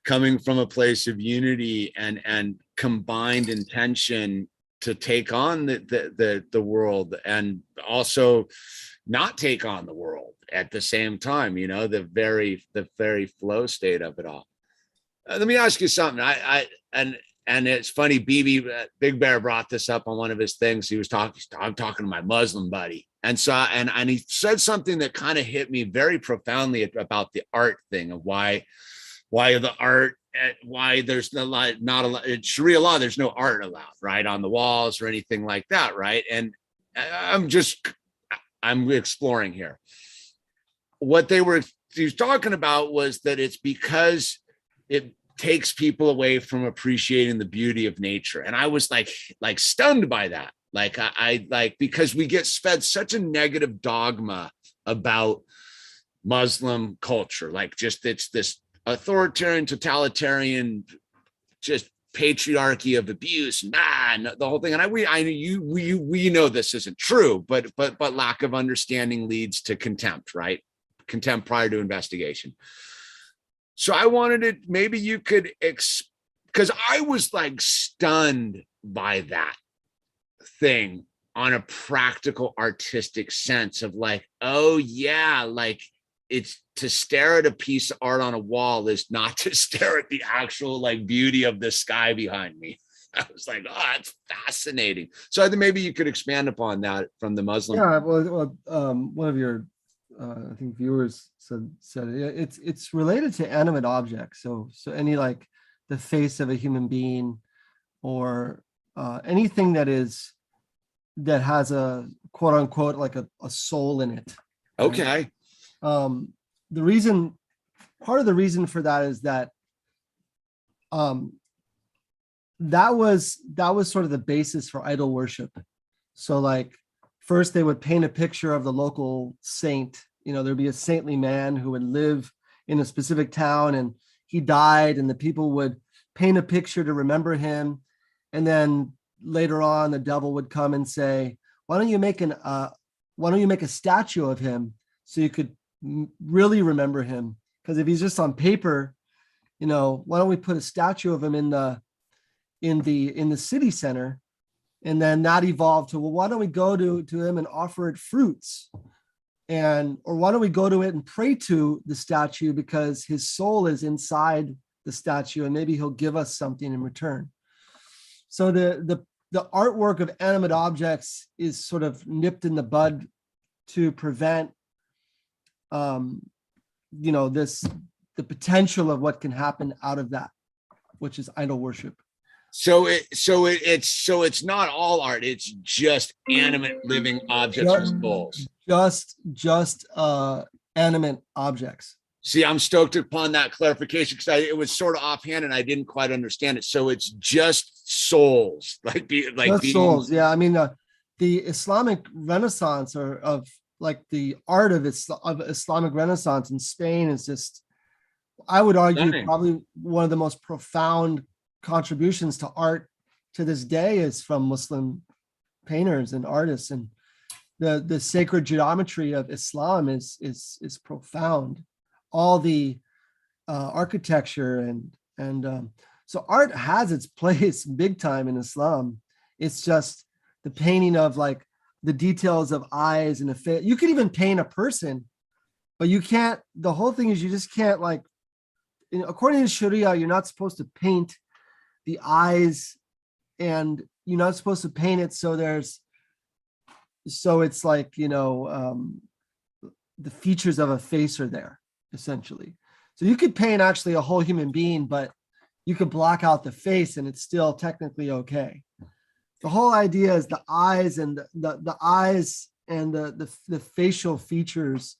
coming from a place of unity and combined intention to take on the world, and also not take on the world at the same time, the very flow state of it all. Let me ask you something. And it's funny, Big Bear brought this up on one of his things. I'm talking to my Muslim buddy. And so, and he said something that kind of hit me very profoundly about the art thing, of why the art, why there's not a lot, in Sharia law, there's no art allowed, right, on the walls or anything like that, right? And I'm exploring here. What he was talking about was that it's because it takes people away from appreciating the beauty of nature. And I was like stunned by that. Like I because we get fed such a negative dogma about Muslim culture, like just it's this authoritarian, totalitarian, just patriarchy of abuse, and the whole thing. And we know this isn't true, but lack of understanding leads to contempt, right? Contempt prior to investigation. So I wanted to, maybe you could, because I was like stunned by that thing on a practical artistic sense of like, oh yeah, like it's to stare at a piece of art on a wall is not to stare at the actual like beauty of the sky behind me. I was like, oh, that's fascinating. So I think maybe you could expand upon that from the Muslim. Yeah, well, one of your I think viewers said it's related to animate objects. So any like the face of a human being or anything that has a quote unquote like a soul in it. Okay. Part of the reason for that is that that was sort of the basis for idol worship. So like first they would paint a picture of the local saint. There'd be a saintly man who would live in a specific town and he died, and the people would paint a picture to remember him. And then later on, the devil would come and say, why don't you make a statue of him so you could really remember him? Because if he's just on paper, why don't we put a statue of him in the city center? And then that evolved to, well, why don't we go to him and offer it fruits? Or why don't we go to it and pray to the statue because his soul is inside the statue and maybe he'll give us something in return. So the artwork of animate objects is sort of nipped in the bud to prevent, the potential of what can happen out of that, which is idol worship. So it's not all art. It's just animate living objects with souls. Just animate objects. See, I'm stoked upon that clarification because it was sort of offhand and I didn't quite understand it. So it's just souls, souls. Yeah, I mean the Islamic Renaissance or of like the art of Islamic Renaissance in Spain is just, I would argue, probably one of the most profound contributions to art to this day is from Muslim painters and artists, and the sacred geometry of Islam is profound. All the architecture and so art has its place big time in Islam. It's just the painting of like the details of eyes and a face. You could even paint a person, but you can't. The whole thing is you just can't, like, according to Sharia, you're not supposed to paint the eyes, and you're not supposed to paint it so it's like, the features of a face are there essentially. So you could paint actually a whole human being, but you could block out the face and it's still technically okay. The whole idea is the eyes and the eyes and the facial features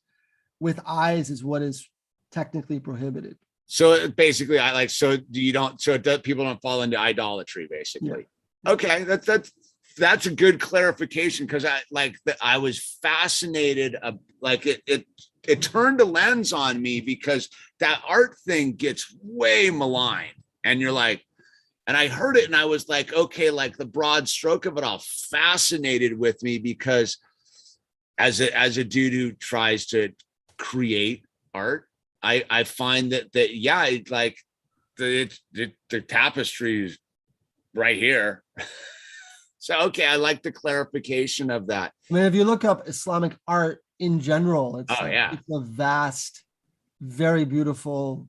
with eyes is what is technically prohibited. So basically, people don't fall into idolatry, basically. Yeah. Okay, that's a good clarification, because I was fascinated. It turned a lens on me because that art thing gets way maligned, and you're like, and I heard it and I was like, okay, like the broad stroke of it all fascinated with me, because as a dude who tries to create art, I find that like the tapestry is right here. So, okay, I like the clarification of that. I mean, if you look up Islamic art in general, it's it's a vast, very beautiful,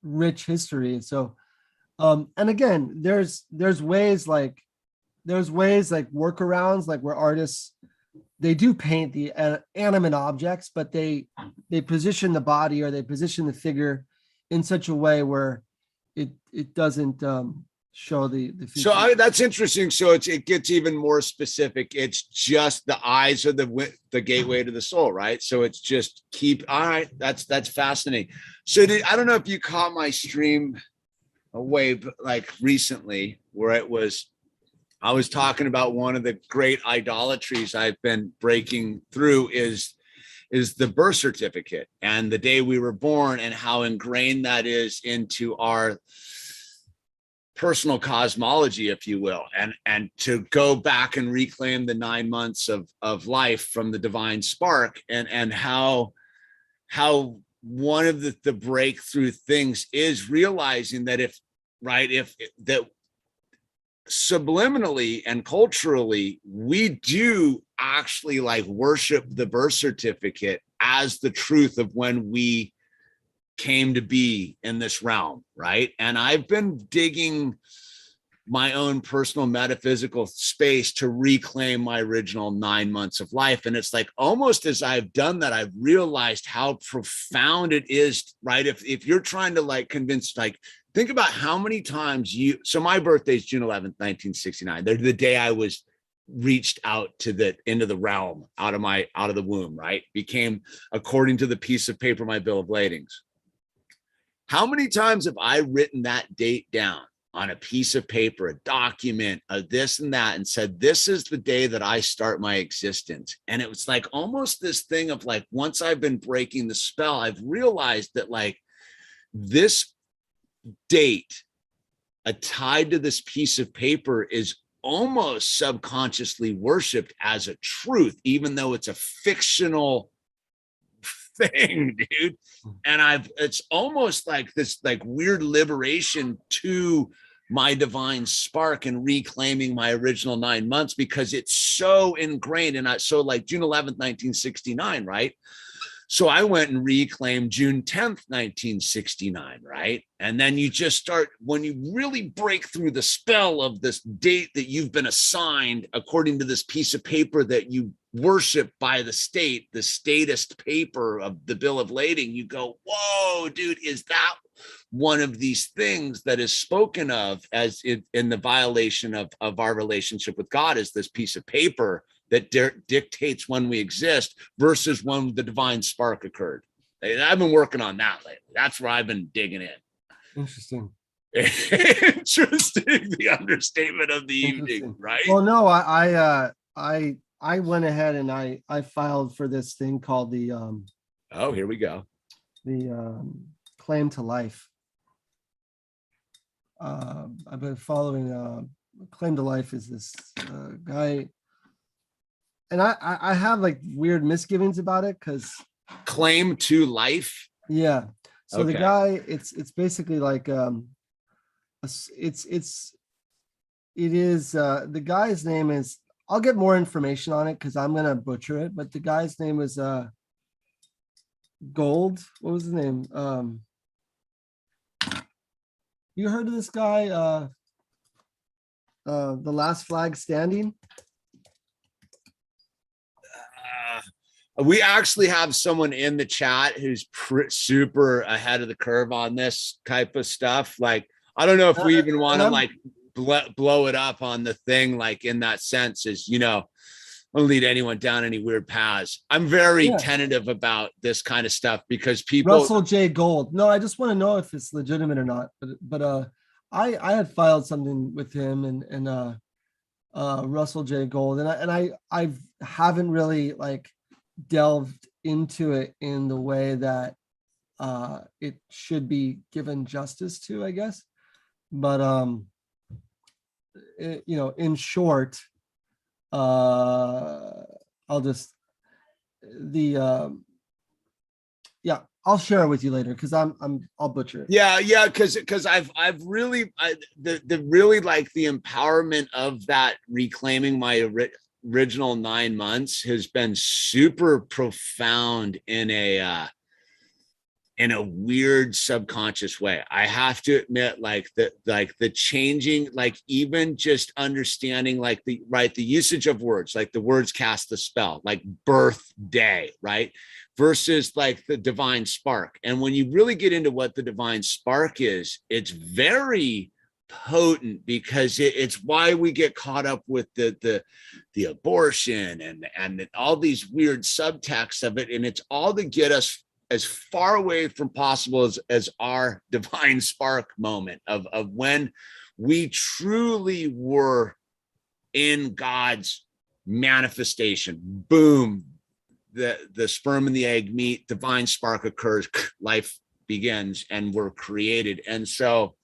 rich history. So, and again, there's ways like workarounds, like where artists, they do paint the animate objects, but they position the body or they position the figure in such a way where it doesn't show the features. So that's interesting. So it gets even more specific. It's just the eyes are the gateway to the soul, right? So it's just all right. That's fascinating. So I don't know if you caught my stream away like recently, where I was talking about one of the great idolatries I've been breaking through is the birth certificate and the day we were born, and how ingrained that is into our personal cosmology, if you will, and to go back and reclaim the 9 months of life from the divine spark, and how one of the breakthrough things is realizing that if that subliminally and culturally, we do actually like worship the birth certificate as the truth of when we came to be in this realm, right? And I've been digging my own personal metaphysical space to reclaim my original 9 months of life. And it's like, almost as I've done that, I've realized how profound it is, right? If you're trying to like convince, like, think about how many times so my birthday is June 11th, 1969. They're the day I was reached out to the into the realm, out of the womb, right? Became, according to the piece of paper, my bill of ladings. How many times have I written that date down on a piece of paper, a document, a this and that, and said, this is the day that I start my existence? And it was like almost this thing of like, once I've been breaking the spell, I've realized that like this date tied to this piece of paper is almost subconsciously worshipped as a truth, even though it's a fictional thing, dude. And it's almost like this like weird liberation to my divine spark and reclaiming my original 9 months, because it's so ingrained. And so like June 11th, 1969, right? So I went and reclaimed June 10th, 1969, right? And then you just start, when you really break through the spell of this date that you've been assigned according to this piece of paper that you worship by the state, the statist paper of the bill of lading, you go, whoa, dude, is that one of these things that is spoken of as in the violation of our relationship with God, is this piece of paper that dictates when we exist versus when the divine spark occurred. I've been working on that lately. That's where I've been digging in. Interesting. Interesting. The understatement of the evening, right? Well, no, I went ahead and I filed for this thing called the oh, here we go. The claim to life. I've been following claim to life is this guy. And I have like weird misgivings about it because claim to life. Yeah. So Okay. the guy, it's basically like the guy's name is, I'll get more information on it because I'm gonna butcher it, but the guy's name is Gold. What was his name? You heard of this guy? The Last Flag Standing. We actually have someone in the chat who's super ahead of the curve on this type of stuff. Like, I don't know if we even want to like blow it up on the thing, like in that sense, is, you know, I don't lead anyone down any weird paths. I'm very tentative about this kind of stuff because people. Russell J. Gold. No, I just want to know if it's legitimate or not. But I had filed something with him and Russell J. Gold, and I haven't really like delved into it in the way that it should be given justice to, I guess. But you know, in short, I'll just I'll share it with you later because I'll butcher it. Yeah, because I've really the really like the empowerment of that reclaiming my original 9 months has been super profound in a weird subconscious way. I have to admit, like the changing, like even just understanding, like the usage of words, like the words cast the spell, like birthday, right? Versus like the divine spark. And when you really get into what the divine spark is, it's very potent because it's why we get caught up with the abortion and all these weird subtexts of it. And it's all to get us as far away from possible as our divine spark moment of when we truly were in God's manifestation. Boom, the sperm and the egg meet, divine spark occurs, life begins, and we're created. And so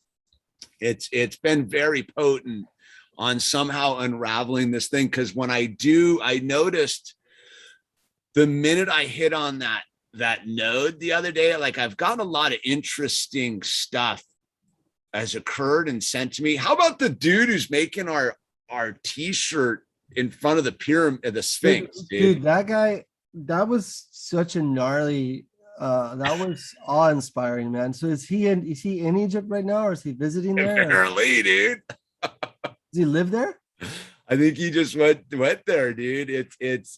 it's been very potent on somehow unraveling this thing. Because when I noticed the minute I hit on that node the other day, like I've gotten a lot of interesting stuff has occurred and sent to me. How about the dude who's making our t-shirt in front of the pyramid, the Sphinx, dude? That guy, that was such a gnarly. That was awe-inspiring, man. So is he in Egypt right now, or is he visiting there? Apparently, dude. Does he live there? I think he just went there, dude. It's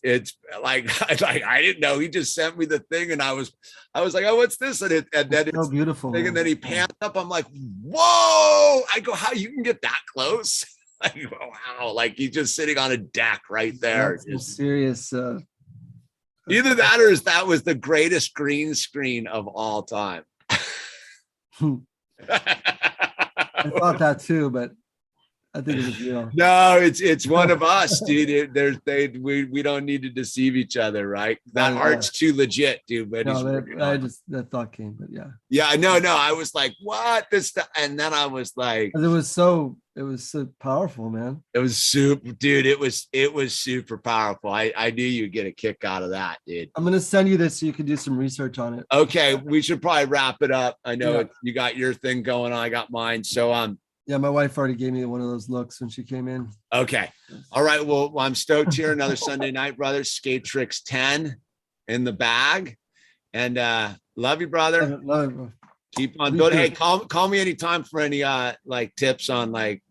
like I didn't know. He just sent me the thing, and I was like, oh, what's this? And then So it's beautiful. thing, Man. and then he panned up. I'm like, whoa! I go, how you can get that close? I go, wow! Like he's just sitting on a deck right there. That's some serious. Either that or that was the greatest green screen of all time. I thought that too, but I think it was real. No, it's one of us, dude. We don't need to deceive each other, right? That art's too legit, dude. But no, that thought came, but yeah. Yeah, no. I was like, what this? And then I was like, it was so powerful, man. It was super, dude. It was super powerful. I knew you'd get a kick out of that, dude. I'm gonna send you this so you can do some research on it. Okay, we should probably wrap it up. I know you got your thing going on. I got mine. So yeah, my wife already gave me one of those looks when she came in. Okay. All right. Well, I'm stoked here. Another Sunday night, brothers. Skaterix 10 in the bag. And love you, brother. Love you, bro. Keep on building. Hey, call me anytime for any like tips on like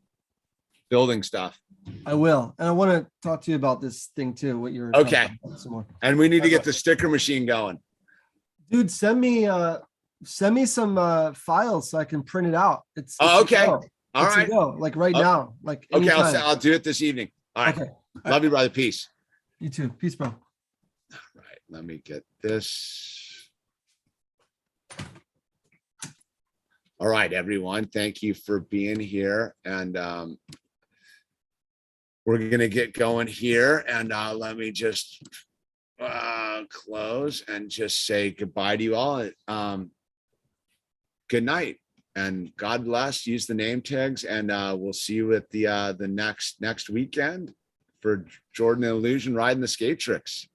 building stuff. I will. And I want to talk to you about this thing too. What you're okay. Some more. And we need to get the sticker machine going. Dude, send me some files so I can print it out. It's okay. All right. Like right now. Like okay, I'll do it this evening. All right. Okay. Love you, brother. Peace. You too. Peace, bro. All right. Let me get this. All right, everyone. Thank you for being here. And we're gonna get going here. And let me just close and just say goodbye to you all. Good night. And God bless. Use the name tags, and we'll see you at the next weekend for Jordan and Illusion riding the skaterix.